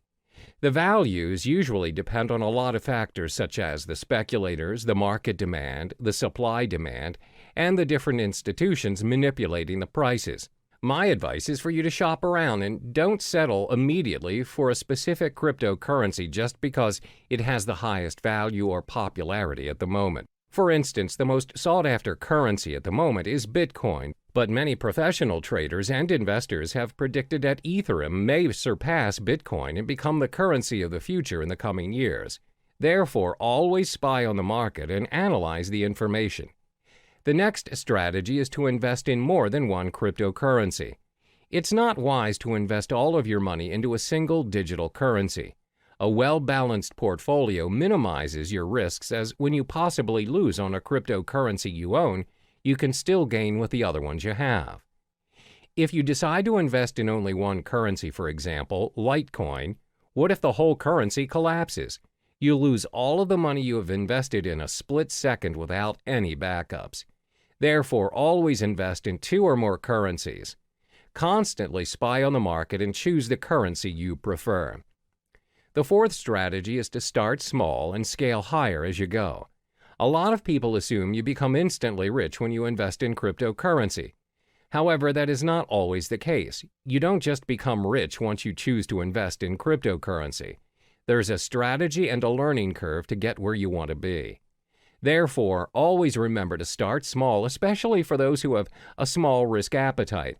The values usually depend on a lot of factors such as the speculators, the market demand, the supply demand, and the different institutions manipulating the prices. My advice is for you to shop around and don't settle immediately for a specific cryptocurrency just because it has the highest value or popularity at the moment. For instance, the most sought-after currency at the moment is Bitcoin, but many professional traders and investors have predicted that Ethereum may surpass Bitcoin and become the currency of the future in the coming years. Therefore, always spy on the market and analyze the information. The next strategy is to invest in more than one cryptocurrency. It's not wise to invest all of your money into a single digital currency. A well-balanced portfolio minimizes your risks, as when you possibly lose on a cryptocurrency you own, you can still gain with the other ones you have. If you decide to invest in only one currency, for example, Litecoin, what if the whole currency collapses? You'll lose all of the money you have invested in a split second without any backups. Therefore, always invest in two or more currencies. Constantly spy on the market and choose the currency you prefer. The fourth strategy is to start small and scale higher as you go. A lot of people assume you become instantly rich when you invest in cryptocurrency. However, that is not always the case. You don't just become rich once you choose to invest in cryptocurrency. There's a strategy and a learning curve to get where you want to be. Therefore, always remember to start small, especially for those who have a small risk appetite.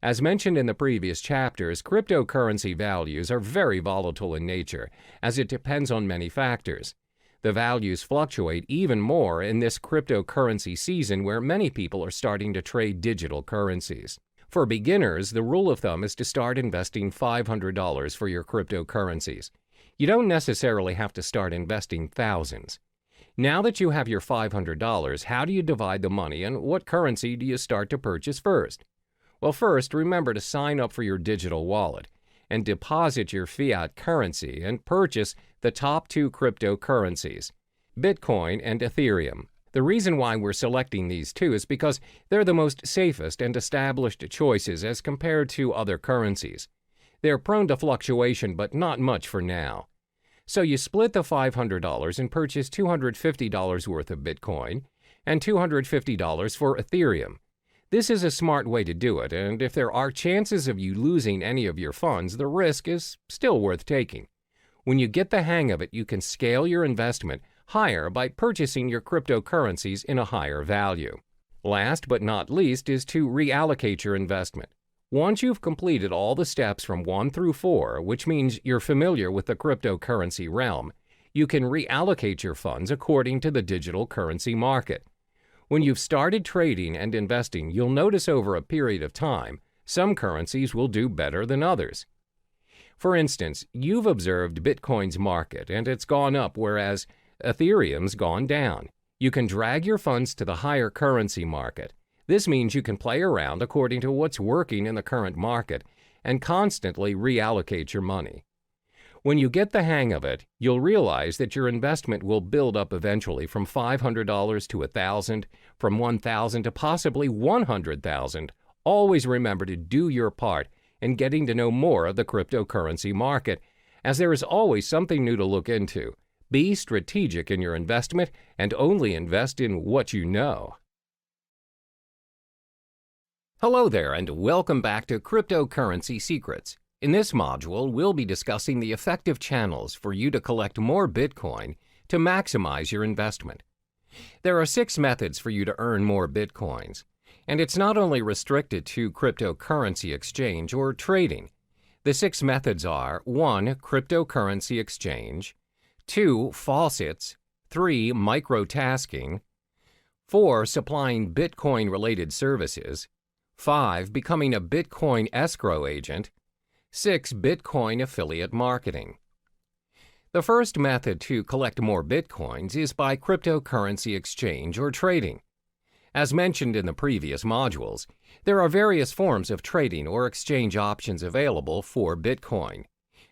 As mentioned in the previous chapters, cryptocurrency values are very volatile in nature, as it depends on many factors. The values fluctuate even more in this cryptocurrency season where many people are starting to trade digital currencies. For beginners, the rule of thumb is to start investing $500 for your cryptocurrencies. You don't necessarily have to start investing thousands. Now that you have your $500, how do you divide the money and what currency do you start to purchase first? Well, first, remember to sign up for your digital wallet and deposit your fiat currency and purchase the top two cryptocurrencies, Bitcoin and Ethereum. The reason why we're selecting these two is because they're the most safest and established choices as compared to other currencies. They're prone to fluctuation, but not much for now. So you split the $500 and purchase $250 worth of Bitcoin and $250 for Ethereum. This is a smart way to do it, and if there are chances of you losing any of your funds, the risk is still worth taking. When you get the hang of it, you can scale your investment higher by purchasing your cryptocurrencies in a higher value. Last but not least is to reallocate your investment. Once you've completed all the steps from 1 through 4, which means you're familiar with the cryptocurrency realm, you can reallocate your funds according to the digital currency market. When you've started trading and investing, you'll notice over a period of time, some currencies will do better than others. For instance, you've observed Bitcoin's market and it's gone up, whereas Ethereum's gone down. You can drag your funds to the higher currency market. This means you can play around according to what's working in the current market and constantly reallocate your money. When you get the hang of it, you'll realize that your investment will build up eventually from $500 to $1,000, from $1,000 to possibly $100,000. Always remember to do your part in getting to know more of the cryptocurrency market, as there is always something new to look into. Be strategic in your investment and only invest in what you know. Hello there, and welcome back to Cryptocurrency Secrets. In this module, we'll be discussing the effective channels for you to collect more Bitcoin to maximize your investment. There are 6 methods for you to earn more Bitcoins, and it's not only restricted to cryptocurrency exchange or trading. The 6 methods are 1. Cryptocurrency exchange, 2. Faucets, 3. Microtasking, 4. Supplying Bitcoin-related services, 5. Becoming a Bitcoin escrow agent, 6. Bitcoin affiliate marketing. The first method to collect more Bitcoins is by cryptocurrency exchange or trading. As mentioned in the previous modules, there are various forms of trading or exchange options available for Bitcoin.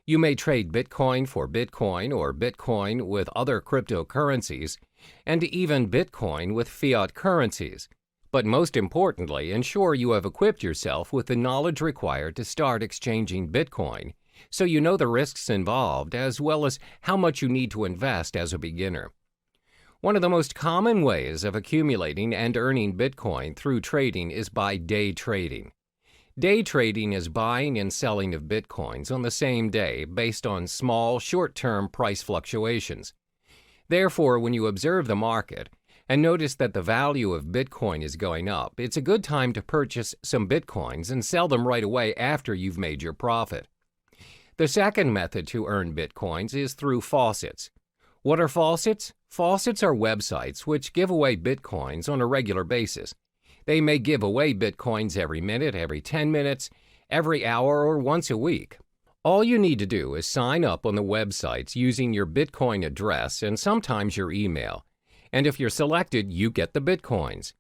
You may trade Bitcoin for Bitcoin or Bitcoin with other cryptocurrencies, and even Bitcoin with fiat currencies. But most importantly, ensure you have equipped yourself with the knowledge required to start exchanging Bitcoin, so you know the risks involved as well as how much you need to invest as a beginner. One of the most common ways of accumulating and earning Bitcoin through trading is by day trading. Day trading is buying and selling of Bitcoins on the same day based on small, short-term price fluctuations. Therefore, when you observe the market and notice that the value of Bitcoin is going up, it's a good time to purchase some Bitcoins and sell them right away after you've made your profit. The second method to earn Bitcoins is through faucets. What are faucets? Faucets are websites which give away Bitcoins on a regular basis. They may give away Bitcoins every minute, every 10 minutes, every hour, or once a week. All you need to do is sign up on the websites using your Bitcoin address and sometimes your email. And if you're selected, you get the Bitcoins.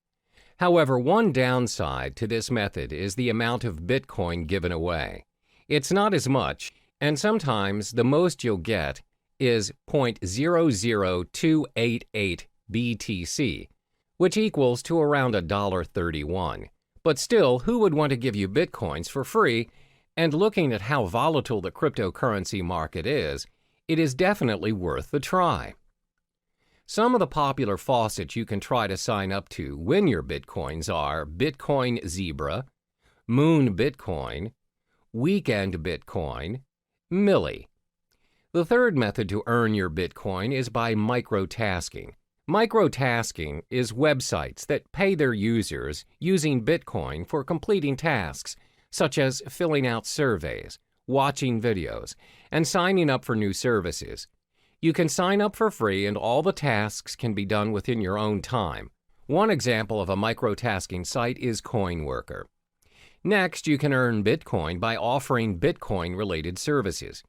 However, one downside to this method is the amount of Bitcoin given away. It's not as much, and sometimes the most you'll get is 0.00288 BTC, which equals to around $1.31. But still, who would want to give you Bitcoins for free? And looking at how volatile the cryptocurrency market is, it is definitely worth the try. Some of the popular faucets you can try to sign up to win your Bitcoins are Bitcoin Zebra, Moon Bitcoin, Weekend Bitcoin, Milli. The third method to earn your Bitcoin is by microtasking. Microtasking is websites that pay their users using Bitcoin for completing tasks, such as filling out surveys, watching videos, and signing up for new services. You can sign up for free and all the tasks can be done within your own time. One example of a microtasking site is CoinWorker. Next, you can earn Bitcoin by offering Bitcoin-related services.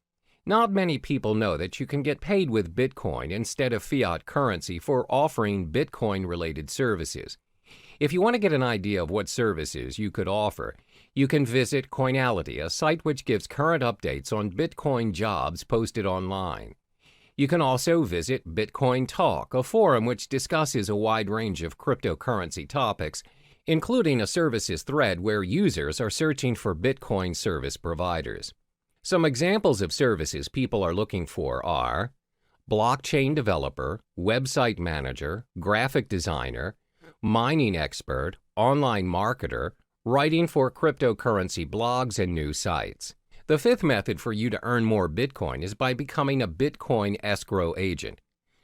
Not many people know that you can get paid with Bitcoin instead of fiat currency for offering Bitcoin-related services. If you want to get an idea of what services you could offer, you can visit Coinality, a site which gives current updates on Bitcoin jobs posted online. You can also visit Bitcoin Talk, a forum which discusses a wide range of cryptocurrency topics, including a services thread where users are searching for Bitcoin service providers. Some examples of services people are looking for are blockchain developer, website manager, graphic designer, mining expert, online marketer, writing for cryptocurrency blogs and new sites. The fifth method for you to earn more Bitcoin is by becoming a Bitcoin escrow agent.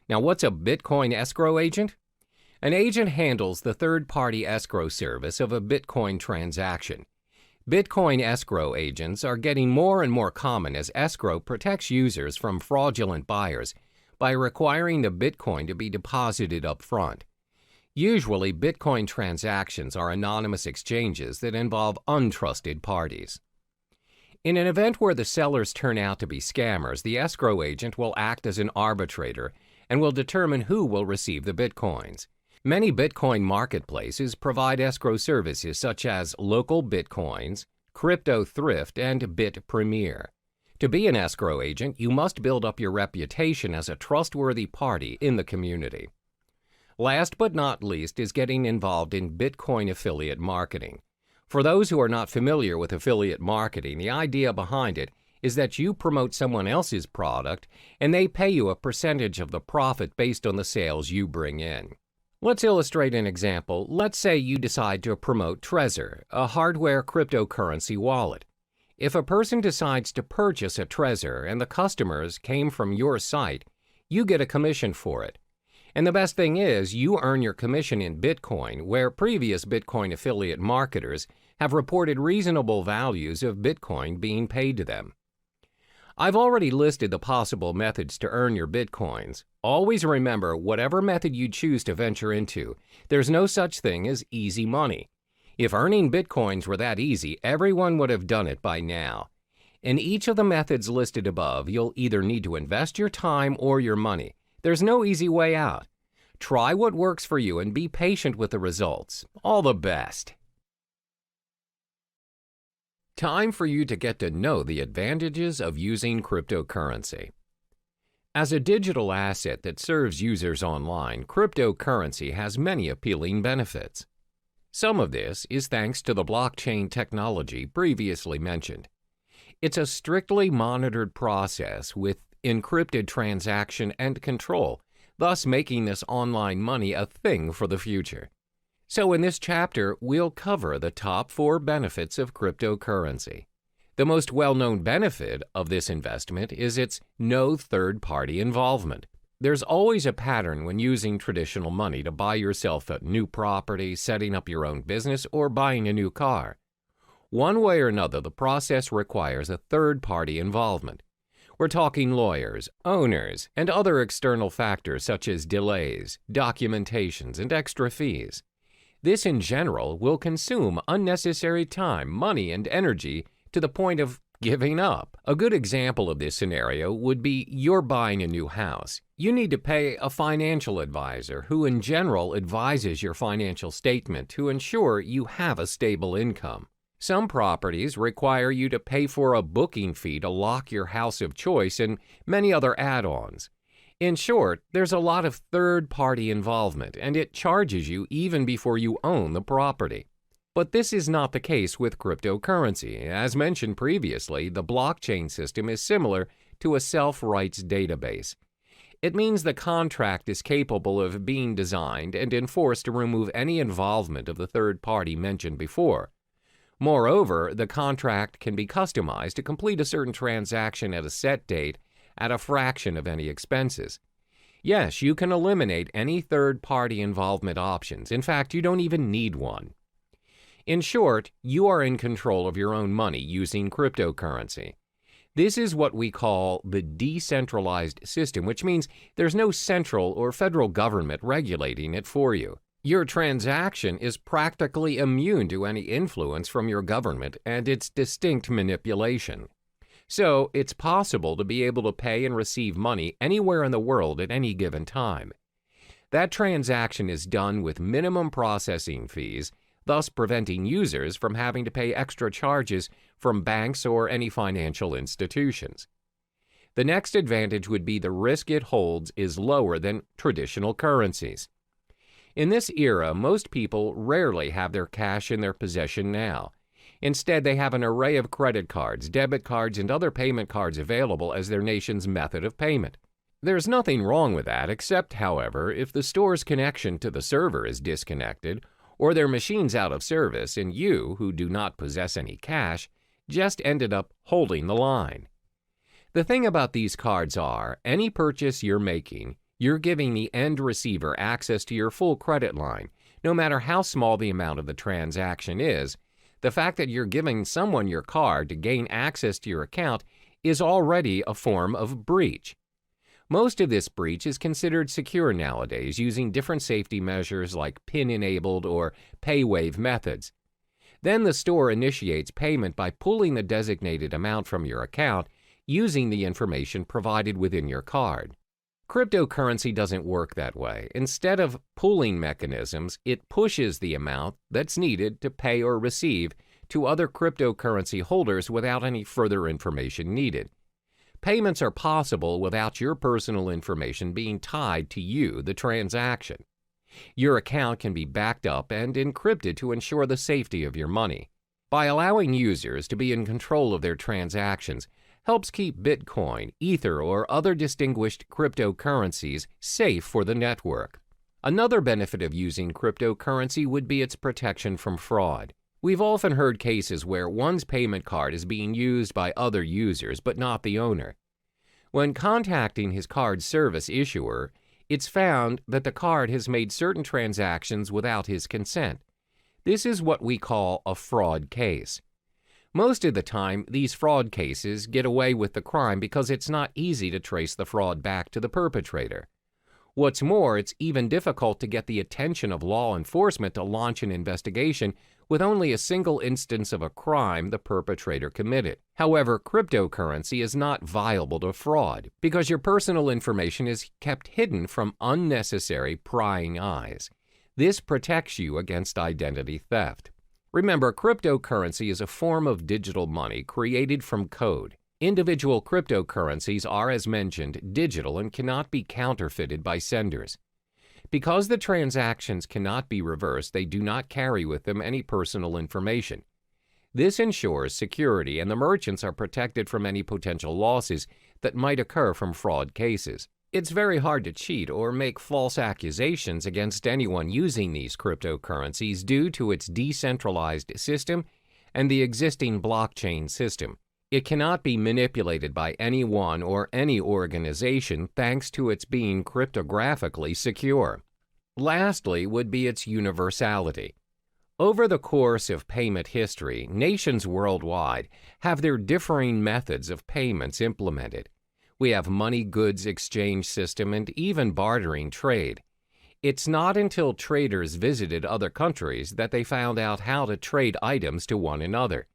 Now, what's a Bitcoin escrow agent? An agent handles the third-party escrow service of a Bitcoin transaction. Bitcoin escrow agents are getting more and more common as escrow protects users from fraudulent buyers by requiring the Bitcoin to be deposited up front. Usually, Bitcoin transactions are anonymous exchanges that involve untrusted parties. In an event where the sellers turn out to be scammers, the escrow agent will act as an arbitrator and will determine who will receive the Bitcoins. Many Bitcoin marketplaces provide escrow services such as Local Bitcoins, Crypto Thrift, and Bit Premier. To be an escrow agent, you must build up your reputation as a trustworthy party in the community. Last but not least is getting involved in Bitcoin affiliate marketing. For those who are not familiar with affiliate marketing, the idea behind it is that you promote someone else's product and they pay you a percentage of the profit based on the sales you bring in. Let's illustrate an example. Let's say you decide to promote Trezor, a hardware cryptocurrency wallet. If a person decides to purchase a Trezor and the customers came from your site, you get a commission for it. And the best thing is, you earn your commission in Bitcoin, where previous Bitcoin affiliate marketers have reported reasonable values of Bitcoin being paid to them. I've already listed the possible methods to earn your Bitcoins. Always remember, whatever method you choose to venture into, there's no such thing as easy money. If earning Bitcoins were that easy, everyone would have done it by now. In each of the methods listed above, you'll either need to invest your time or your money. There's no easy way out. Try what works for you and be patient with the results. All the best. Time for you to get to know the advantages of using cryptocurrency. As a digital asset that serves users online, cryptocurrency has many appealing benefits. Some of this is thanks to the blockchain technology previously mentioned. It's a strictly monitored process with encrypted transaction and control, thus making this online money a thing for the future. So in this chapter, we'll cover the top 4 benefits of cryptocurrency. The most well-known benefit of this investment is its no third-party involvement. There's always a pattern when using traditional money to buy yourself a new property, setting up your own business, or buying a new car. One way or another, the process requires a third-party involvement. We're talking lawyers, owners, and other external factors such as delays, documentations, and extra fees. This, in general, will consume unnecessary time, money, and energy to the point of giving up. A good example of this scenario would be you're buying a new house. You need to pay a financial advisor who, in general, advises your financial statement to ensure you have a stable income. Some properties require you to pay for a booking fee to lock your house of choice and many other add-ons. In short, there's a lot of third-party involvement, and it charges you even before you own the property. But this is not the case with cryptocurrency. As mentioned previously, the blockchain system is similar to a self-rights database. It means the contract is capable of being designed and enforced to remove any involvement of the third party mentioned before. Moreover, the contract can be customized to complete a certain transaction at a set date at a fraction of any expenses. Yes, you can eliminate any third-party involvement options. In fact, you don't even need one. In short, you are in control of your own money using cryptocurrency. This is what we call the decentralized system, which means there's no central or federal government regulating it for you. Your transaction is practically immune to any influence from your government and its distinct manipulation. So, it's possible to be able to pay and receive money anywhere in the world at any given time. That transaction is done with minimum processing fees, thus preventing users from having to pay extra charges from banks or any financial institutions. The next advantage would be the risk it holds is lower than traditional currencies. In this era, most people rarely have their cash in their possession now. Instead, they have an array of credit cards, debit cards, and other payment cards available as their nation's method of payment. There's nothing wrong with that, except, however, if the store's connection to the server is disconnected, or their machine's out of service, and you, who do not possess any cash, just ended up holding the line. The thing about these cards are, any purchase you're making, you're giving the end receiver access to your full credit line, no matter how small the amount of the transaction is. The fact that you're giving someone your card to gain access to your account is already a form of breach. Most of this breach is considered secure nowadays using different safety measures like PIN-enabled or pay-wave methods. Then the store initiates payment by pulling the designated amount from your account using the information provided within your card. Cryptocurrency doesn't work that way. Instead of pooling mechanisms, it pushes the amount that's needed to pay or receive to other cryptocurrency holders without any further information needed. Payments are possible without your personal information being tied to you, the transaction. Your account can be backed up and encrypted to ensure the safety of your money. By allowing users to be in control of their transactions, helps keep Bitcoin, Ether, or other distinguished cryptocurrencies safe for the network. Another benefit of using cryptocurrency would be its protection from fraud. We've often heard cases where one's payment card is being used by other users but not the owner. When contacting his card service issuer, it's found that the card has made certain transactions without his consent. This is what we call a fraud case. Most of the time, these fraud cases get away with the crime because it's not easy to trace the fraud back to the perpetrator. What's more, it's even difficult to get the attention of law enforcement to launch an investigation with only a single instance of a crime the perpetrator committed. However, cryptocurrency is not viable to fraud because your personal information is kept hidden from unnecessary prying eyes. This protects you against identity theft. Remember, cryptocurrency is a form of digital money created from code. Individual cryptocurrencies are, as mentioned, digital and cannot be counterfeited by senders. Because the transactions cannot be reversed, they do not carry with them any personal information. This ensures security, and the merchants are protected from any potential losses that might occur from fraud cases. It's very hard to cheat or make false accusations against anyone using these cryptocurrencies due to its decentralized system and the existing blockchain system. It cannot be manipulated by anyone or any organization thanks to its being cryptographically secure. Lastly would be its universality. Over the course of payment history, nations worldwide have their differing methods of payments implemented. We have money goods exchange system and even bartering trade. It's not until traders visited other countries that they found out how to trade items to one another.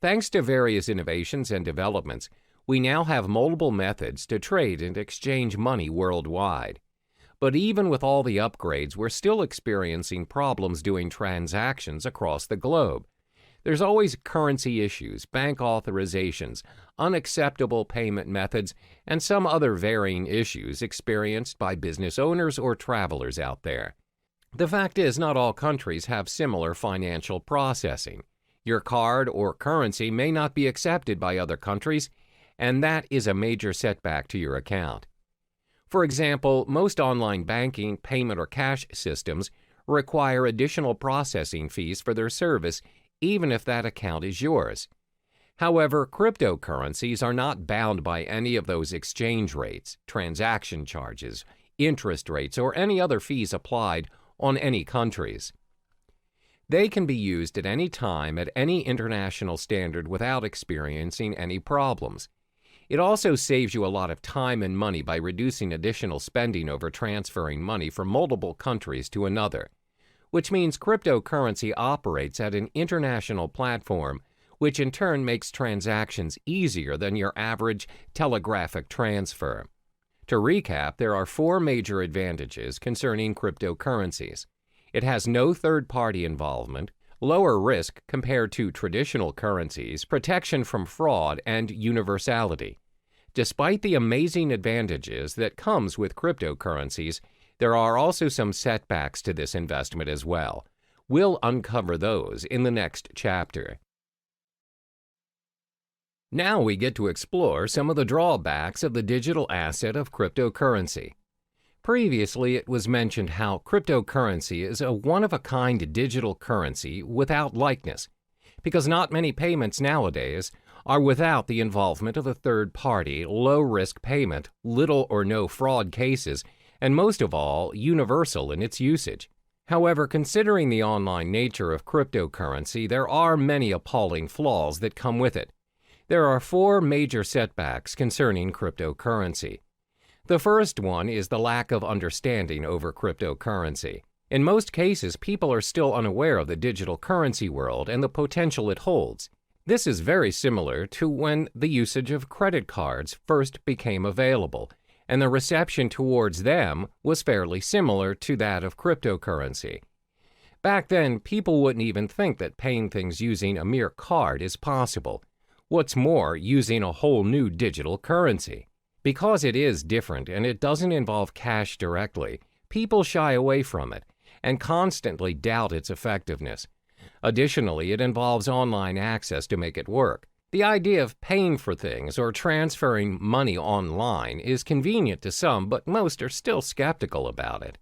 Thanks to various innovations and developments, we now have multiple methods to trade and exchange money worldwide. But even with all the upgrades, we're still experiencing problems doing transactions across the globe. There's always currency issues, bank authorizations, unacceptable payment methods, and some other varying issues experienced by business owners or travelers out there. The fact is, not all countries have similar financial processing. Your card or currency may not be accepted by other countries, and that is a major setback to your account. For example, most online banking, payment, or cash systems require additional processing fees for their service, even if that account is yours. However, cryptocurrencies are not bound by any of those exchange rates, transaction charges, interest rates, or any other fees applied on any countries. They can be used at any time at any international standard without experiencing any problems. It also saves you a lot of time and money by reducing additional spending over transferring money from multiple countries to another, which means cryptocurrency operates at an international platform, which in turn makes transactions easier than your average telegraphic transfer. To recap, there are 4 major advantages concerning cryptocurrencies. It has no third-party involvement, lower risk compared to traditional currencies, protection from fraud, and universality. Despite the amazing advantages that comes with cryptocurrencies, there are also some setbacks to this investment as well. We'll uncover those in the next chapter. Now we get to explore some of the drawbacks of the digital asset of cryptocurrency. Previously, it was mentioned how cryptocurrency is a one-of-a-kind digital currency without likeness, because not many payments nowadays are without the involvement of a third-party, low-risk payment, little or no fraud cases, and most of all, universal in its usage. However, considering the online nature of cryptocurrency, there are many appalling flaws that come with it. There are 4 major setbacks concerning cryptocurrency. The first one is the lack of understanding over cryptocurrency. In most cases, people are still unaware of the digital currency world and the potential it holds. This is very similar to when the usage of credit cards first became available, and the reception towards them was fairly similar to that of cryptocurrency. Back then, people wouldn't even think that paying things using a mere card is possible. What's more, using a whole new digital currency. Because it is different and it doesn't involve cash directly, people shy away from it and constantly doubt its effectiveness. Additionally, it involves online access to make it work. The idea of paying for things or transferring money online is convenient to some, but most are still skeptical about it.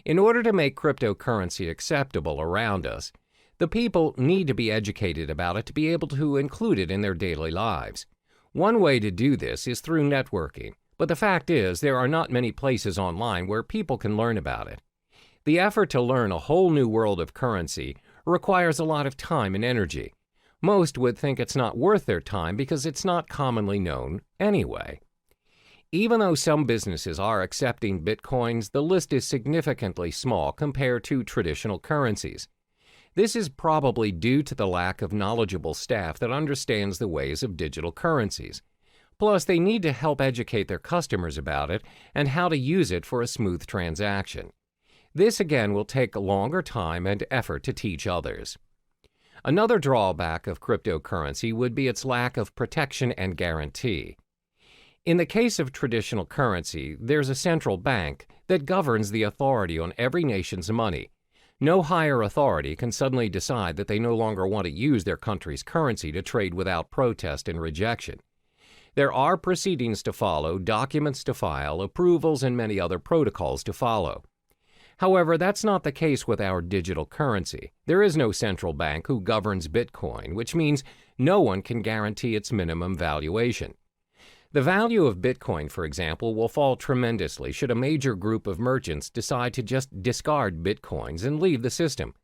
In order to make cryptocurrency acceptable around us, the people need to be educated about it to be able to include it in their daily lives. One way to do this is through networking, but the fact is there are not many places online where people can learn about it. The effort to learn a whole new world of currency requires a lot of time and energy. Most would think it's not worth their time because it's not commonly known anyway. Even though some businesses are accepting bitcoins, the list is significantly small compared to traditional currencies. This is probably due to the lack of knowledgeable staff that understands the ways of digital currencies. Plus, they need to help educate their customers about it and how to use it for a smooth transaction. This again will take a longer time and effort to teach others. Another drawback of cryptocurrency would be its lack of protection and guarantee. In the case of traditional currency, there's a central bank that governs the authority on every nation's money. No higher authority can suddenly decide that they no longer want to use their country's currency to trade without protest and rejection. There are proceedings to follow, documents to file, approvals, and many other protocols to follow. However, that's not the case with our digital currency. There is no central bank who governs Bitcoin, which means no one can guarantee its minimum valuation. The value of Bitcoin, for example, will fall tremendously should a major group of merchants decide to just discard Bitcoins and leave the system.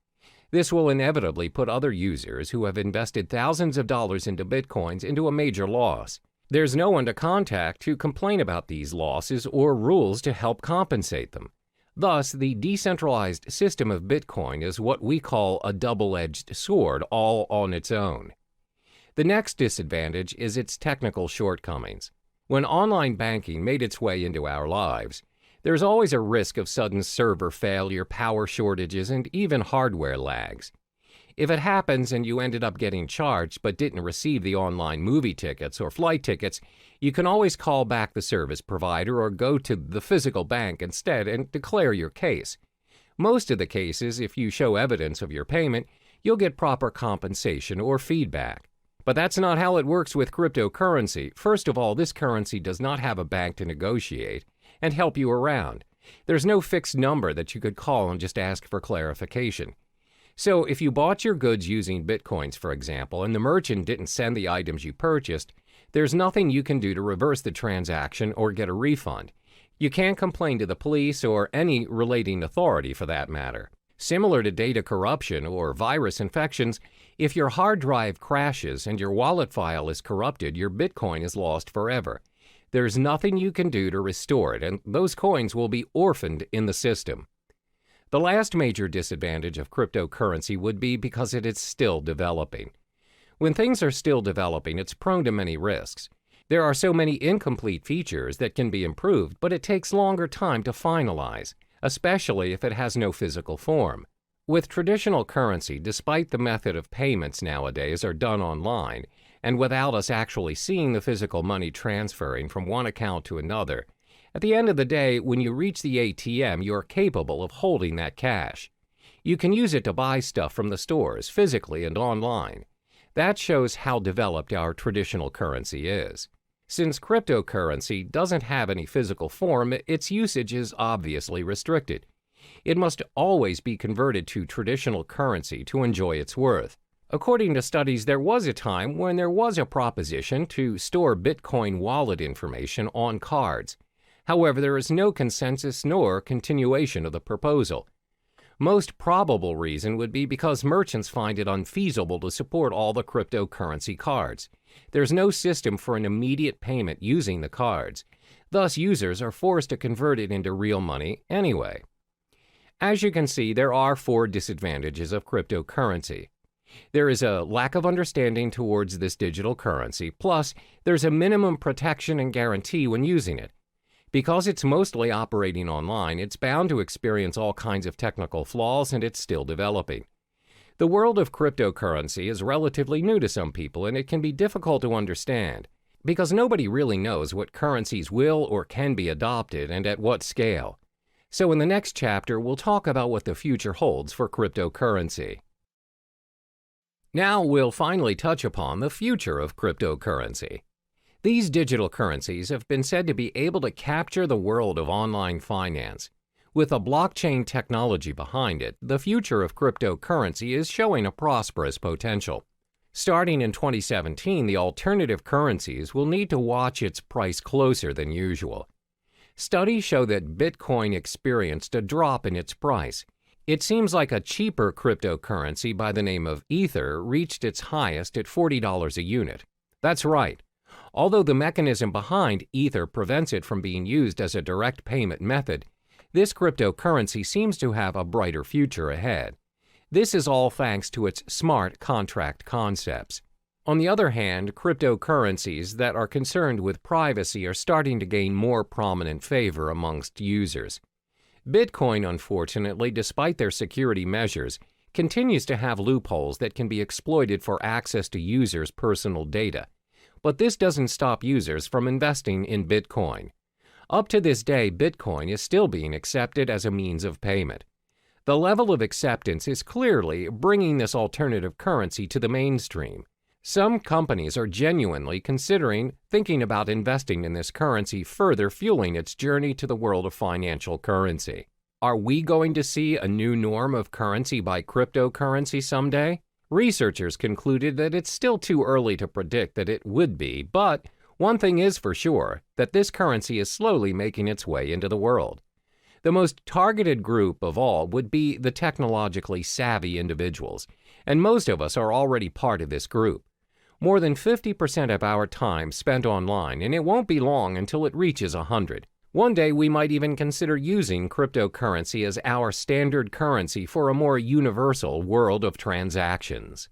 This will inevitably put other users who have invested thousands of dollars into Bitcoins into a major loss. There's no one to contact to complain about these losses or rules to help compensate them. Thus, the decentralized system of Bitcoin is what we call a double-edged sword all on its own. The next disadvantage is its technical shortcomings. When online banking made its way into our lives, there's always a risk of sudden server failure, power shortages, and even hardware lags. If it happens and you ended up getting charged but didn't receive the online movie tickets or flight tickets, you can always call back the service provider or go to the physical bank instead and declare your case. Most of the cases, if you show evidence of your payment, you'll get proper compensation or feedback. But that's not how it works with cryptocurrency. First of all, this currency does not have a bank to negotiate and help you around. There's no fixed number that you could call and just ask for clarification. So if you bought your goods using Bitcoins, for example, and the merchant didn't send the items you purchased, there's nothing you can do to reverse the transaction or get a refund. You can't complain to the police or any relating authority for that matter. Similar to data corruption or virus infections, if your hard drive crashes and your wallet file is corrupted, your Bitcoin is lost forever. There's nothing you can do to restore it, and those coins will be orphaned in the system. The last major disadvantage of cryptocurrency would be because it is still developing. When things are still developing, it's prone to many risks. There are so many incomplete features that can be improved, but it takes longer time to finalize, especially if it has no physical form. With traditional currency, despite the method of payments nowadays are done online, and without us actually seeing the physical money transferring from one account to another, at the end of the day, when you reach the ATM, you're capable of holding that cash. You can use it to buy stuff from the stores, physically and online. That shows how developed our traditional currency is. Since cryptocurrency doesn't have any physical form, its usage is obviously restricted. It must always be converted to traditional currency to enjoy its worth. According to studies, there was a time when there was a proposition to store Bitcoin wallet information on cards. However, there is no consensus nor continuation of the proposal. Most probable reason would be because merchants find it unfeasible to support all the cryptocurrency cards. There's no system for an immediate payment using the cards. Thus, users are forced to convert it into real money anyway. As you can see, there are 4 disadvantages of cryptocurrency. There is a lack of understanding towards this digital currency, plus there's a minimum protection and guarantee when using it. Because it's mostly operating online, it's bound to experience all kinds of technical flaws and it's still developing. The world of cryptocurrency is relatively new to some people, and it can be difficult to understand because nobody really knows what currencies will or can be adopted and at what scale. So in the next chapter, we'll talk about what the future holds for cryptocurrency. Now we'll finally touch upon the future of cryptocurrency. These digital currencies have been said to be able to capture the world of online finance. With a blockchain technology behind it, the future of cryptocurrency is showing a prosperous potential. Starting in 2017, the alternative currencies will need to watch its price closer than usual. Studies show that Bitcoin experienced a drop in its price. It seems like a cheaper cryptocurrency by the name of Ether reached its highest at $40 a unit. That's right. Although the mechanism behind Ether prevents it from being used as a direct payment method, this cryptocurrency seems to have a brighter future ahead. This is all thanks to its smart contract concepts. On the other hand, cryptocurrencies that are concerned with privacy are starting to gain more prominent favor amongst users. Bitcoin, unfortunately, despite their security measures, continues to have loopholes that can be exploited for access to users' personal data. But this doesn't stop users from investing in Bitcoin. Up to this day, Bitcoin is still being accepted as a means of payment. The level of acceptance is clearly bringing this alternative currency to the mainstream. Some companies are genuinely thinking about investing in this currency, further fueling its journey to the world of financial currency. Are we going to see a new norm of currency by cryptocurrency someday? Researchers concluded that it's still too early to predict that it would be, but one thing is for sure, that this currency is slowly making its way into the world. The most targeted group of all would be the technologically savvy individuals, and most of us are already part of this group. More than 50% of our time spent online, and it won't be long until it reaches 100. One day we might even consider using cryptocurrency as our standard currency for a more universal world of transactions.